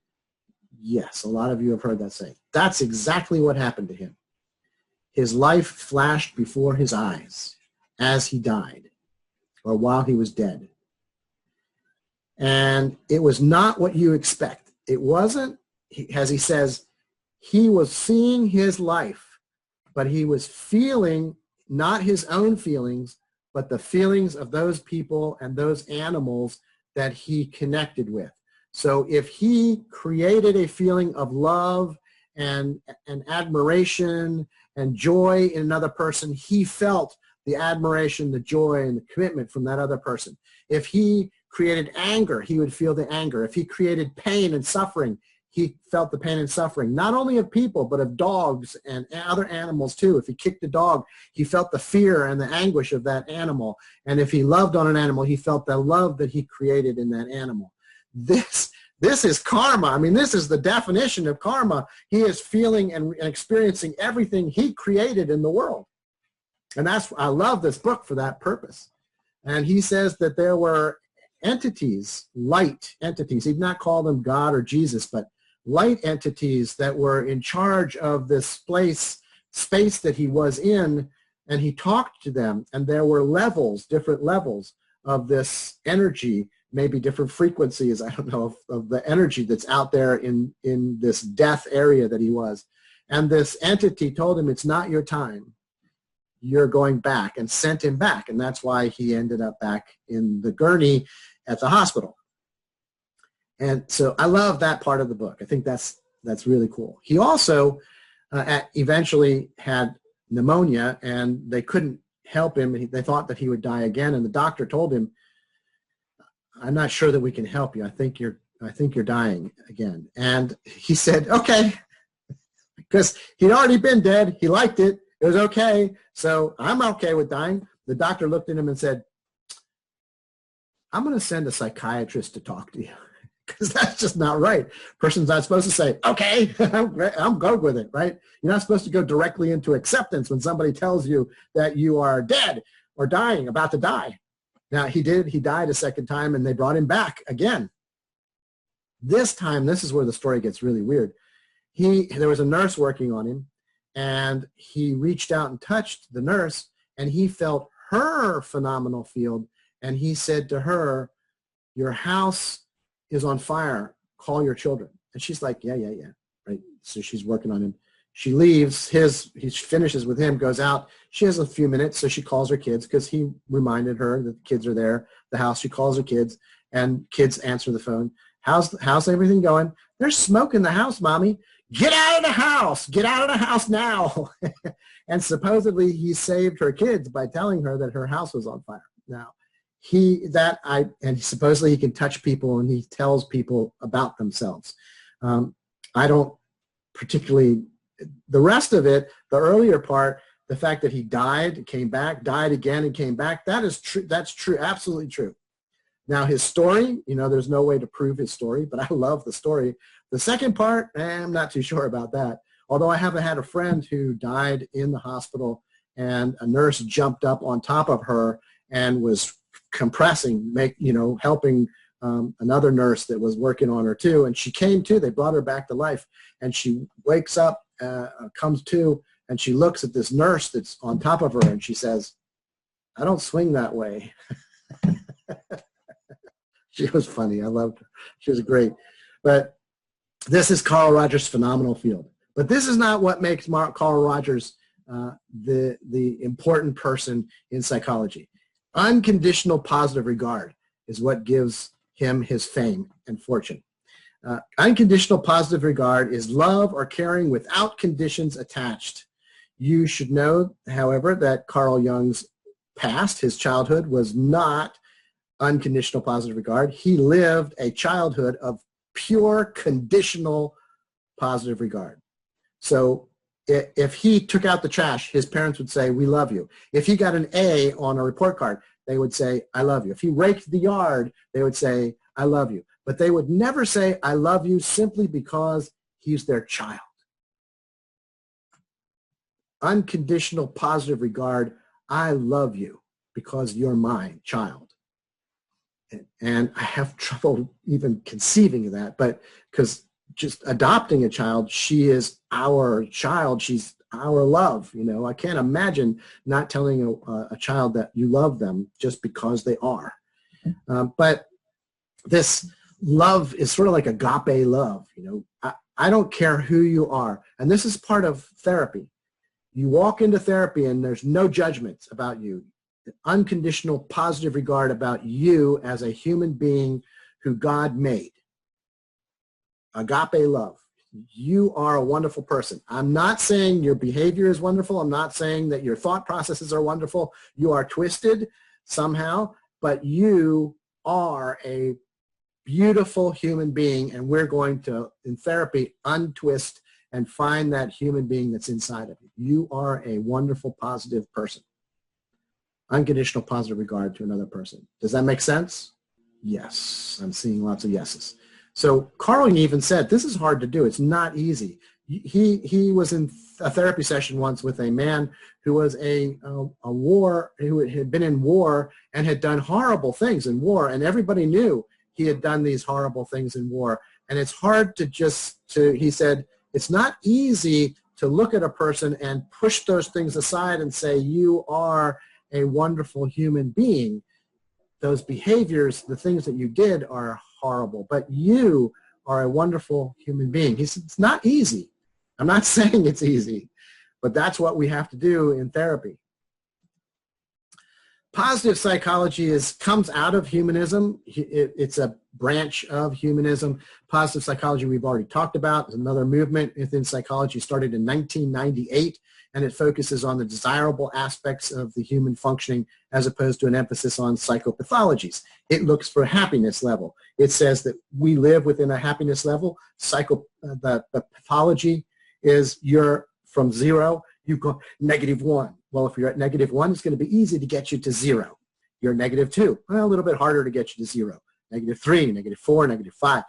Yes, a lot of you have heard that saying. That's exactly what happened to him. His life flashed before his eyes as he died, or while he was dead. And it was not what you expect. it wasn't, as he says, he was seeing his life, but he was feeling not his own feelings, but the feelings of those people and those animals that he connected with. So if he created a feeling of love and admiration and joy in another person, he felt the admiration, the joy, and the commitment from that other person. If he created anger, he would feel the anger. If he created pain and suffering, he felt the pain and suffering, not only of people, but of dogs and other animals too. If he kicked a dog, he felt the fear and the anguish of that animal. And if he loved on an animal, he felt the love that he created in that animal. This is karma. I mean, this is the definition of karma. He is feeling and experiencing everything he created in the world. And I love this book for that purpose. And he says that there were entities, light entities. He did not call them God or Jesus, but light entities that were in charge of this space that he was in, and he talked to them, and there were levels, different levels of this energy, maybe different frequencies, I don't know, of the energy that's out there in this death area that he was. And this entity told him, it's not your time. You're going back, and sent him back. And that's why he ended up back in the gurney at the hospital. And so I love that part of the book. I think that's really cool. He also eventually had pneumonia, and they couldn't help him. They thought that he would die again, and the doctor told him, I'm not sure that we can help you. I think you're dying again. And he said, okay, because he'd already been dead. He liked it. It was okay. So I'm okay with dying. The doctor looked at him and said, I'm going to send a psychiatrist to talk to you, because that's just not right. Person's not supposed to say, okay, I'm good with it, right? You're not supposed to go directly into acceptance when somebody tells you that you are dead or dying, about to die. Now, he did. He died a second time, and they brought him back again. This time, this is where the story gets really weird. There was a nurse working on him, and he reached out and touched the nurse, and he felt her phenomenal field, and he said to her, your house is on fire. Call your children. And she's like, yeah, right? So she's working on him. She leaves. He finishes with him, goes out. She has a few minutes, so she calls her kids, because he reminded her that the kids are there, the house. She calls her kids, and kids answer the phone. How's everything going? There's smoke in the house, Mommy. Get out of the house. Get out of the house now. And supposedly he saved her kids by telling her that her house was on fire. Now, supposedly he can touch people, and he tells people about themselves. I don't particularly, the rest of it, the earlier part, the fact that he died, came back, died again, and came back, that is true. That's true, absolutely true. Now, his story, there's no way to prove his story, but I love the story. The second part, I'm not too sure about that. Although I have had a friend who died in the hospital, and a nurse jumped up on top of her and was compressing, helping another nurse that was working on her too. And she came to, they brought her back to life, and she wakes up, comes to, and she looks at this nurse that's on top of her, and she says, I don't swing that way. She was funny. I loved her. She was great. But this is Carl Rogers' phenomenal field. But this is not what makes Carl Rogers the important person in psychology. Unconditional positive regard is what gives him his fame and fortune. Unconditional positive regard is love or caring without conditions attached. You should know, however, that Carl Jung's past, his childhood, was not unconditional positive regard. He lived a childhood of pure conditional positive regard. So if he took out the trash, his parents would say, we love you. If he got an A on a report card, they would say, I love you. If he raked the yard, they would say, I love you. But they would never say, I love you, simply because he's their child. Unconditional positive regard, I love you because you're my child. And I have trouble even conceiving of that, but because just adopting a child, she is our child. She's our love. I can't imagine not telling a child that you love them just because they are. But this love is sort of like agape love. I don't care who you are. And this is part of therapy. You walk into therapy and there's no judgments about you. Unconditional positive regard about you as a human being who God made. Agape love. You are a wonderful person. I'm not saying your behavior is wonderful. I'm not saying that your thought processes are wonderful. You are twisted somehow, but you are a beautiful human being, and we're going to, in therapy, untwist and find that human being that's inside of you. You are a wonderful, positive person. Unconditional positive regard to another person. Does that make sense? Yes. I'm seeing lots of yeses. So Carl Jung even said, this is hard to do. It's not easy. He was in a therapy session once with a man who was who had been in war and had done horrible things in war, and everybody knew he had done these horrible things in war. And it's hard he said, it's not easy to look at a person and push those things aside and say, you are a wonderful human being. Those behaviors, the things that you did are horrible, but you are a wonderful human being. He said, it's not easy. I'm not saying it's easy, but that's what we have to do in therapy. Positive psychology comes out of humanism. It's a branch of humanism. Positive psychology we've already talked about. It's another movement within psychology, started in 1998, and it focuses on the desirable aspects of the human functioning as opposed to an emphasis on psychopathologies. It looks for a happiness level. It says that we live within a happiness level. The pathology is you're from 0, you go -1. Well, if you're at -1, it's going to be easy to get you to 0. You're -2. Well, a little bit harder to get you to 0. -3, -4, -5.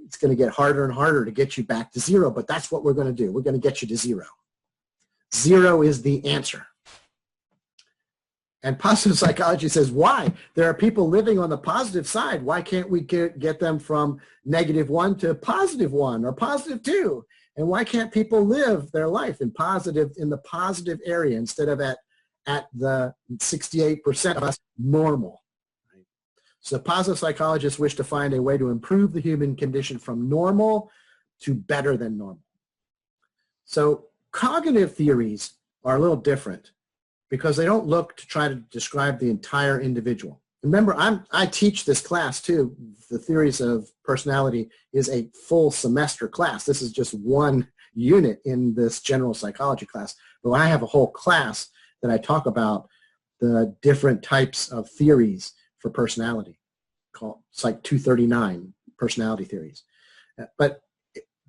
It's going to get harder and harder to get you back to 0, but that's what we're going to do. We're going to get you to 0. 0 is the answer. And positive psychology says, why? There are people living on the positive side. Why can't we get them from -1 to +1 or +2? And why can't people live their life in the positive area instead of at the 68% of us normal? Right? So positive psychologists wish to find a way to improve the human condition from normal to better than normal. So cognitive theories are a little different because they don't look to try to describe the entire individual. Remember, I teach this class too. The Theories of Personality is a full semester class. This is just one unit in this general psychology class. But I have a whole class that I talk about the different types of theories for personality. It's like 239 personality theories. But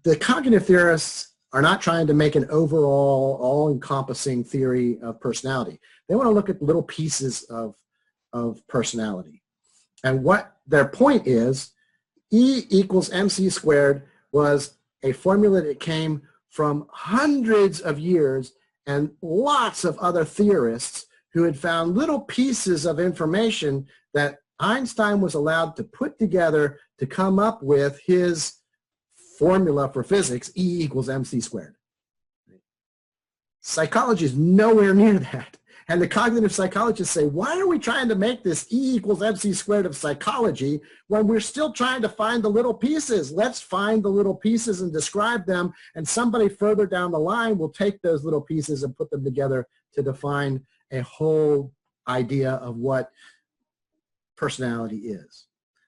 the cognitive theorists are not trying to make an overall, all-encompassing theory of personality. They want to look at little pieces of personality. And what their point is, E equals mc squared was a formula that came from hundreds of years and lots of other theorists who had found little pieces of information that Einstein was allowed to put together to come up with his formula for physics, E equals mc squared. Psychology is nowhere near that. And the cognitive psychologists say, why are we trying to make this E equals mc squared of psychology when we're still trying to find the little pieces? Let's find the little pieces and describe them, and somebody further down the line will take those little pieces and put them together to define a whole idea of what personality is.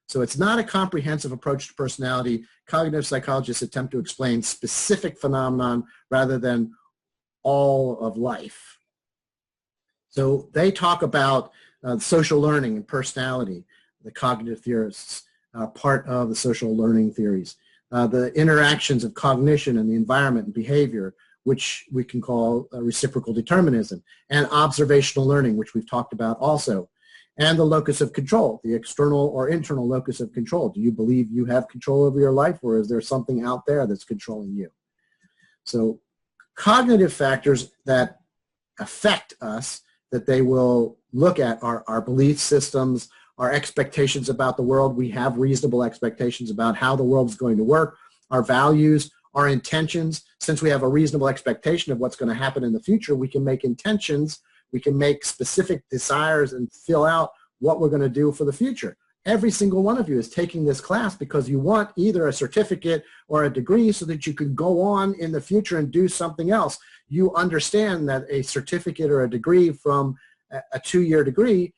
So it's not a comprehensive approach to personality. Cognitive psychologists attempt to explain specific phenomenon rather than all of life. So they talk about social learning and personality. The cognitive theorists are part of the social learning theories. The interactions of cognition and the environment and behavior, which we can call reciprocal determinism, and observational learning, which we've talked about also. And the locus of control, the external or internal locus of control. Do you believe you have control over your life, or is there something out there that's controlling you? So cognitive factors that affect us that they will look at our belief systems, our expectations about the world. We have reasonable expectations about how the world is going to work, our values, our intentions. Since we have a reasonable expectation of what's going to happen in the future, we can make intentions, we can make specific desires and fill out what we're going to do for the future. every single one of you is taking this class because you want either a certificate or a degree so that you can go on in the future and do something else. You understand that a certificate or a degree from a 2-year degree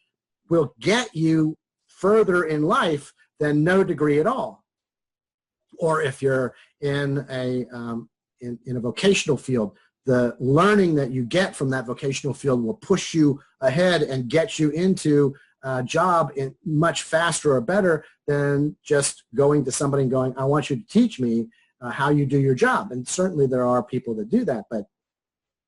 will get you further in life than no degree at all. Or if you're in a vocational field, the learning that you get from that vocational field will push you ahead and get you into a job much faster or better than just going to somebody and going, I want you to teach me how you do your job. And certainly there are people that do that, but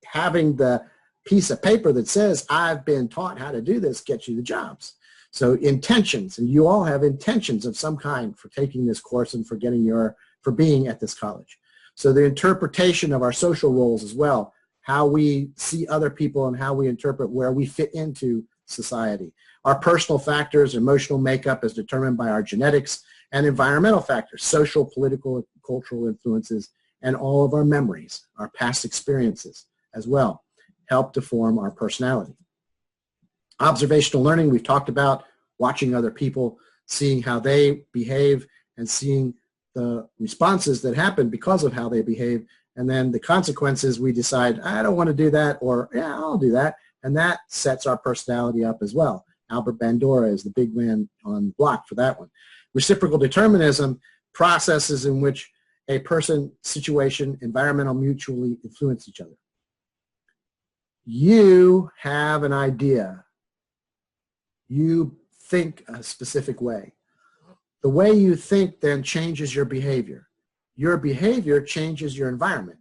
having the piece of paper that says, I've been taught how to do this, gets you the jobs. So intentions, and you all have intentions of some kind for taking this course and for being at this college. So the interpretation of our social roles as well, how we see other people and how we interpret where we fit into society. Our personal factors, emotional makeup is determined by our genetics, and environmental factors, social, political, cultural influences, and all of our memories, our past experiences as well, help to form our personality. Observational learning, we've talked about watching other people, seeing how they behave, and seeing the responses that happen because of how they behave, and then the consequences, we decide, I don't want to do that, or yeah, I'll do that, and that sets our personality up as well. Albert Bandura is the big man on the block for that one. Reciprocal determinism, processes in which a person, situation, environmental mutually influence each other. You have an idea. You think a specific way. The way you think then changes your behavior. Your behavior changes your environment.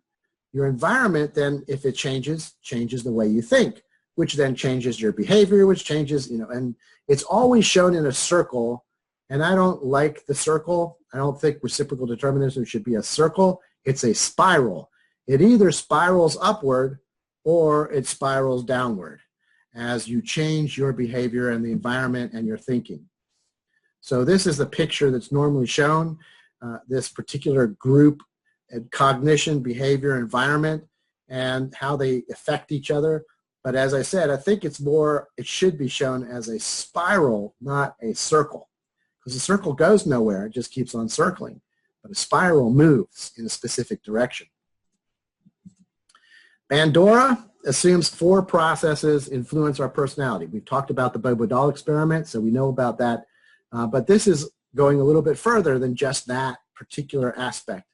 Your environment then, if it changes the way you think, which then changes your behavior, which changes, and it's always shown in a circle, and I don't like the circle. I don't think reciprocal determinism should be a circle. It's a spiral. It either spirals upward or it spirals downward as you change your behavior and the environment and your thinking. So this is the picture that's normally shown, this particular group, cognition, behavior, environment, and how they affect each other. But as I said, I think it should be shown as a spiral, not a circle. Because a circle goes nowhere, it just keeps on circling. But a spiral moves in a specific direction. Bandura assumes 4 processes influence our personality. We've talked about the Bobo doll experiment, so we know about that. But this is going a little bit further than just that particular aspect.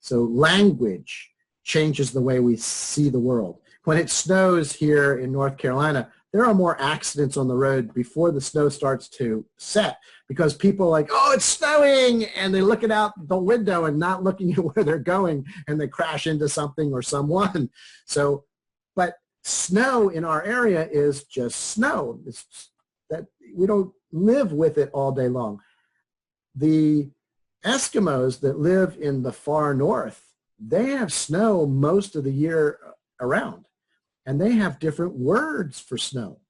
So language changes the way we see the world. When it snows here in North Carolina, there are more accidents on the road before the snow starts to set because people are like, oh, it's snowing, and they're looking out the window and not looking at where they're going, and they crash into something or someone. So, but snow in our area is just snow. It's that we don't live with it all day long. The Eskimos that live in the far north, they have snow most of the year around. And they have different words for snow.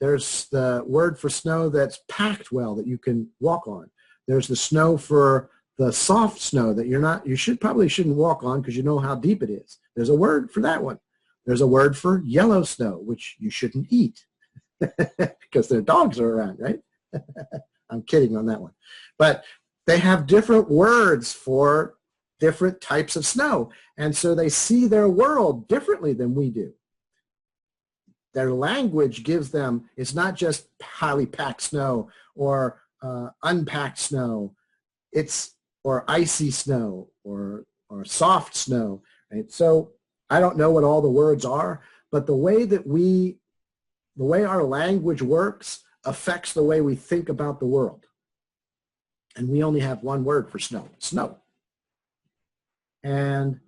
There's the word for snow that's packed well, that you can walk on. There's the snow for the soft snow that you probably shouldn't walk on because you know how deep it is. There's a word for that one. There's a word for yellow snow, which you shouldn't eat because their dogs are around, right? I'm kidding on that one. But they have different words for different types of snow. And so they see their world differently than we do. Their language gives them, it's not just highly packed snow or unpacked snow, or icy snow or soft snow, right? So I don't know what all the words are, but the way our language works affects the way we think about the world. And we only have one word for snow, snow. And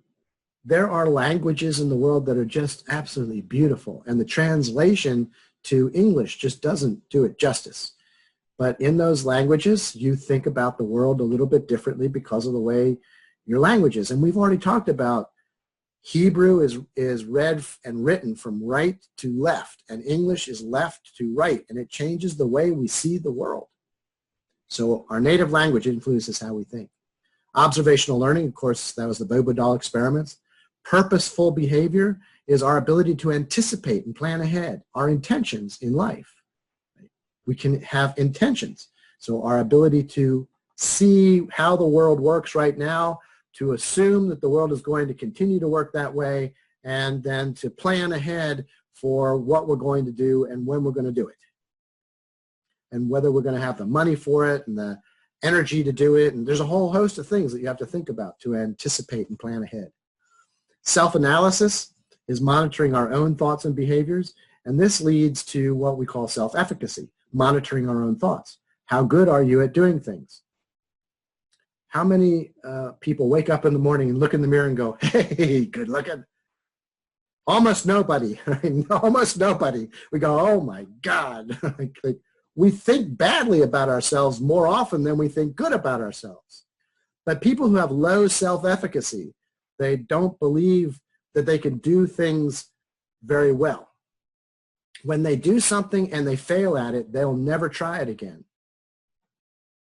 there are languages in the world that are just absolutely beautiful, and the translation to English just doesn't do it justice. But in those languages, you think about the world a little bit differently because of the way your language is. And we've already talked about Hebrew is read and written from right to left, and English is left to right, and it changes the way we see the world. So our native language influences how we think. Observational learning, of course, that was the Bobo doll experiments. Purposeful behavior is our ability to anticipate and plan ahead, our intentions in life. We can have intentions. So our ability to see how the world works right now, to assume that the world is going to continue to work that way, and then to plan ahead for what we're going to do and when we're going to do it, and whether we're going to have the money for it and the energy to do it. And there's a whole host of things that you have to think about to anticipate and plan ahead. Self-analysis is monitoring our own thoughts and behaviors, and this leads to what we call self-efficacy, monitoring our own thoughts. How good are you at doing things? How many people wake up in the morning and look in the mirror and go, hey, good looking? Almost nobody. Almost nobody. We go, oh my God. We think badly about ourselves more often than we think good about ourselves. But people who have low self-efficacy, they don't believe that they can do things very well. When they do something and they fail at it, they'll never try it again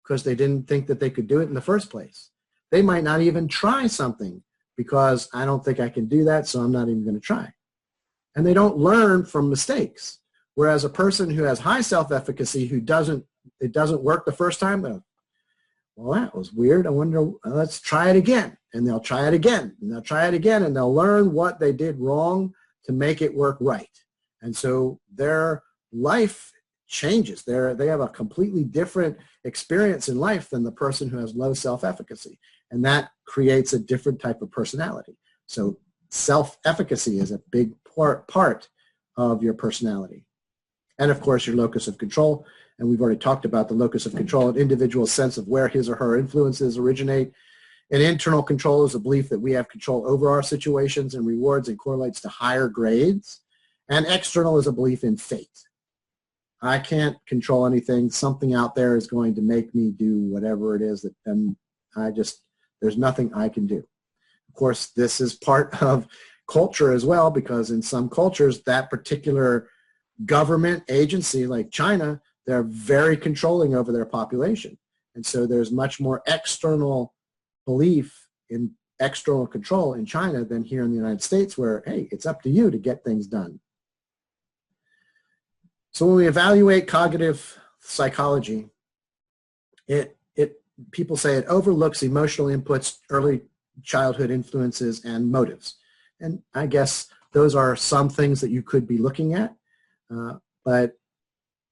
because they didn't think that they could do it in the first place. They might not even try something because I don't think I can do that, so I'm not even going to try. And they don't learn from mistakes. Whereas a person who has high self-efficacy, it doesn't work the first time, well, that was weird. I wonder, let's try it again. And they'll try it again, and they'll try it again, and they'll learn what they did wrong to make it work right. And so their life changes. They have a completely different experience in life than the person who has low self-efficacy. And that creates a different type of personality. So self-efficacy is a big part of your personality. And of course, your locus of control. And we've already talked about the locus of control, an individual's sense of where his or her influences originate. An internal control is a belief that we have control over our situations and rewards and correlates to higher grades. And external is a belief in fate. I can't control anything. Something out there is going to make me do whatever it is that, and there's nothing I can do. Of course, this is part of culture as well, because in some cultures, that particular government agency like China, they're very controlling over their population. And so there's much more external belief in external control in China than here in the United States, where, hey, it's up to you to get things done. So when we evaluate cognitive psychology, people say it overlooks emotional inputs, early childhood influences, and motives. And I guess those are some things that you could be looking at, but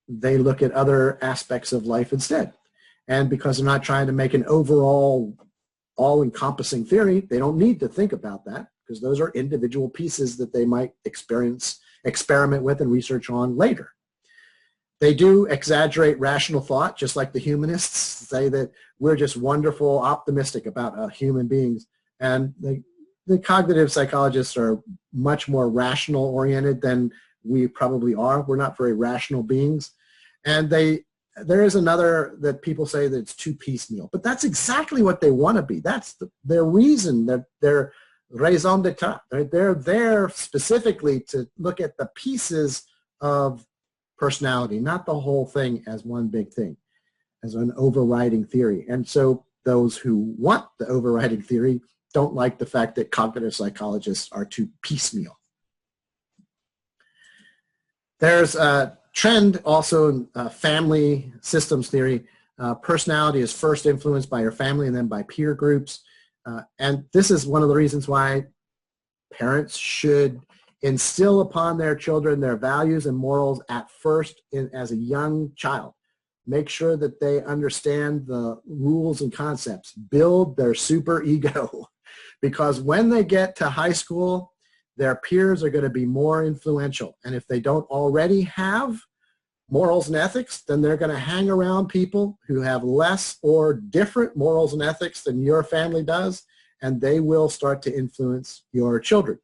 they look at other aspects of life instead. And because they're not trying to make an overall all-encompassing theory, they don't need to think about that, because those are individual pieces that they might experiment with and research on later. They do exaggerate rational thought, just like the humanists say that we're just wonderful, optimistic about human beings. And the cognitive psychologists are much more rational oriented than we probably are. We're not very rational beings. And there is another that people say that it's too piecemeal, but that's exactly what they want to be. That's their reason, their raison d'etre. They're there specifically to look at the pieces of personality, not the whole thing as one big thing, as an overriding theory. And so those who want the overriding theory don't like the fact that cognitive psychologists are too piecemeal. There's a trend also in family systems theory. Personality is first influenced by your family and then by peer groups. And this is one of the reasons why parents should instill upon their children their values and morals at first as a young child. Make sure that they understand the rules and concepts. Build their super ego. Because when they get to high school, their peers are going to be more influential. And if they don't already have morals and ethics, then they're going to hang around people who have less or different morals and ethics than your family does, and they will start to influence your children.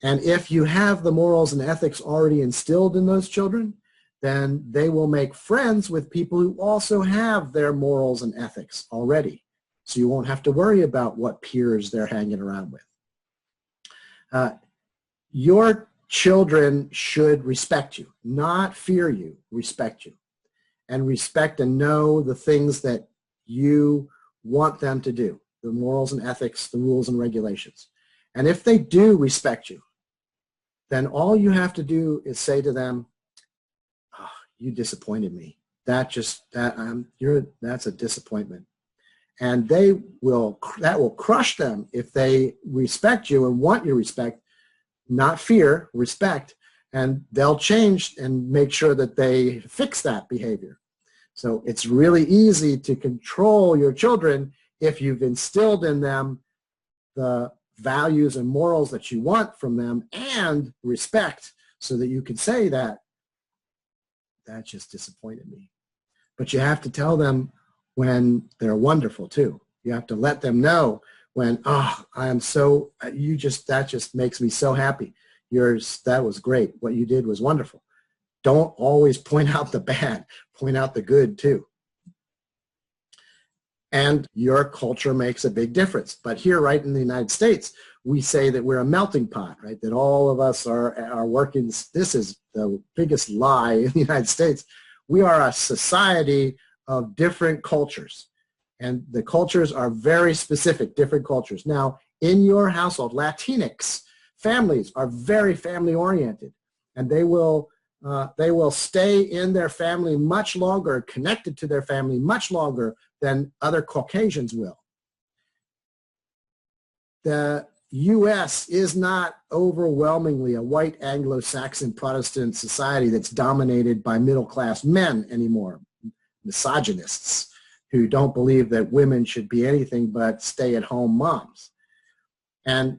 And if you have the morals and ethics already instilled in those children, then they will make friends with people who also have their morals and ethics already. So you won't have to worry about what peers they're hanging around with. Your children should respect you, not fear you, respect you. And respect and know the things that you want them to do, the morals and ethics, the rules and regulations. And if they do respect you, then all you have to do is say to them, oh, you disappointed me. that's a disappointment. And that will crush them if they respect you and want your respect, not fear, respect, and they'll change and make sure that they fix that behavior. So it's really easy to control your children if you've instilled in them the values and morals that you want from them and respect, so that you can say that just disappointed me. But you have to tell them when they're wonderful too. You have to let them know when, oh, that just makes me so happy. That was great. What you did was wonderful. Don't always point out the bad, point out the good too. And your culture makes a big difference. But here, right in the United States, we say that we're a melting pot, right? That all of us are working. This is the biggest lie in the United States. We are a society of different cultures. And the cultures are very specific, different cultures. Now, in your household, Latinx families are very family-oriented. And they will stay in their family much longer, connected to their family much longer than other Caucasians will. The U.S. is not overwhelmingly a white Anglo-Saxon Protestant society that's dominated by middle-class men anymore, misogynists who don't believe that women should be anything but stay-at-home moms. And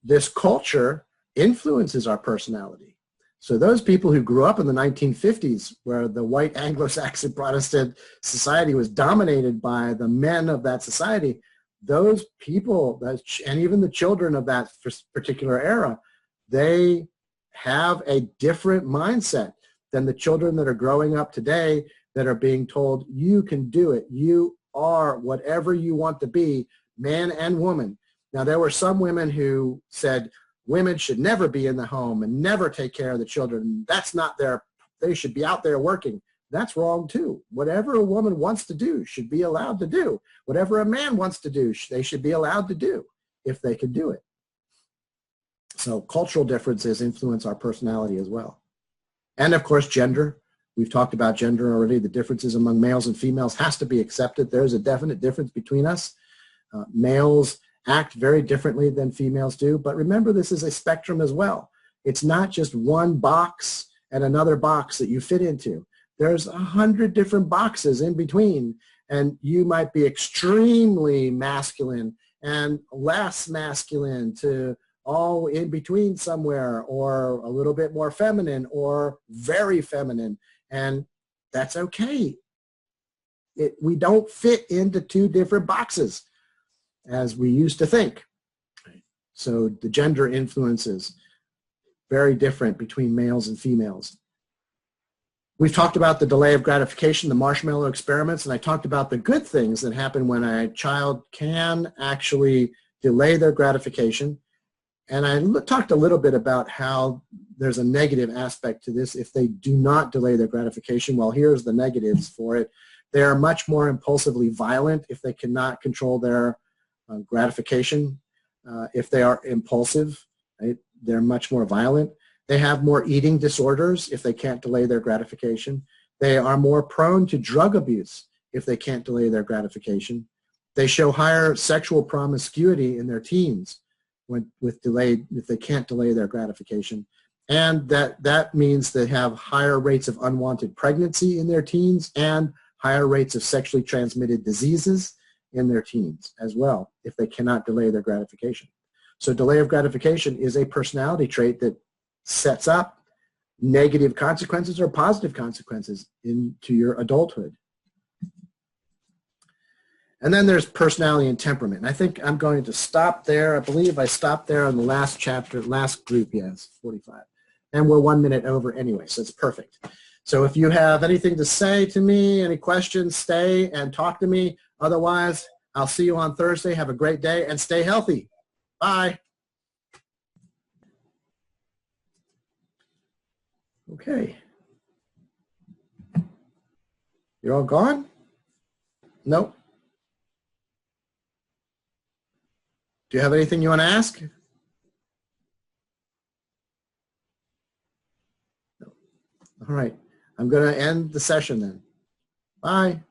this culture influences our personality. So those people who grew up in the 1950s, where the white Anglo-Saxon Protestant society was dominated by the men of that society, those people, and even the children of that particular era, they have a different mindset than the children that are growing up today that are being told, you can do it. You are whatever you want to be, man and woman. Now, there were some women who said, women should never be in the home and never take care of the children. That's not they should be out there working. That's wrong too. Whatever a woman wants to do should be allowed to do. Whatever a man wants to do, they should be allowed to do if they can do it. So cultural differences influence our personality as well. And of course, gender. We've talked about gender already. The differences among males and females has to be accepted. There's a definite difference between us. Males act very differently than females do. But remember, this is a spectrum as well. It's not just one box and another box that you fit into. There's 100 different boxes in between, and you might be extremely masculine and less masculine to all in between somewhere, or a little bit more feminine or very feminine, and that's okay. We don't fit into two different boxes as we used to think. So the gender influences very different between males and females. We've talked about the delay of gratification, the marshmallow experiments, and I talked about the good things that happen when a child can actually delay their gratification. And I talked a little bit about how there's a negative aspect to this if they do not delay their gratification. Well, here's the negatives for it. They are much more impulsively violent if they cannot control their gratification. If they are impulsive, right, they're much more violent. They have more eating disorders if they can't delay their gratification. They are more prone to drug abuse if they can't delay their gratification. They show higher sexual promiscuity in their teens if they can't delay their gratification. And that means they have higher rates of unwanted pregnancy in their teens and higher rates of sexually transmitted diseases in their teens as well if they cannot delay their gratification. So delay of gratification is a personality trait that sets up negative consequences or positive consequences into your adulthood. And then there's personality and temperament. And I think I'm going to stop there. I believe I stopped there on the last chapter, last group, yes, 45. And we're 1 minute over anyway, so it's perfect. So if you have anything to say to me, any questions, stay and talk to me. Otherwise, I'll see you on Thursday. Have a great day and stay healthy. Bye. Okay. You're all gone? Nope. Do you have anything you want to ask? No. All right. I'm going to end the session then. Bye.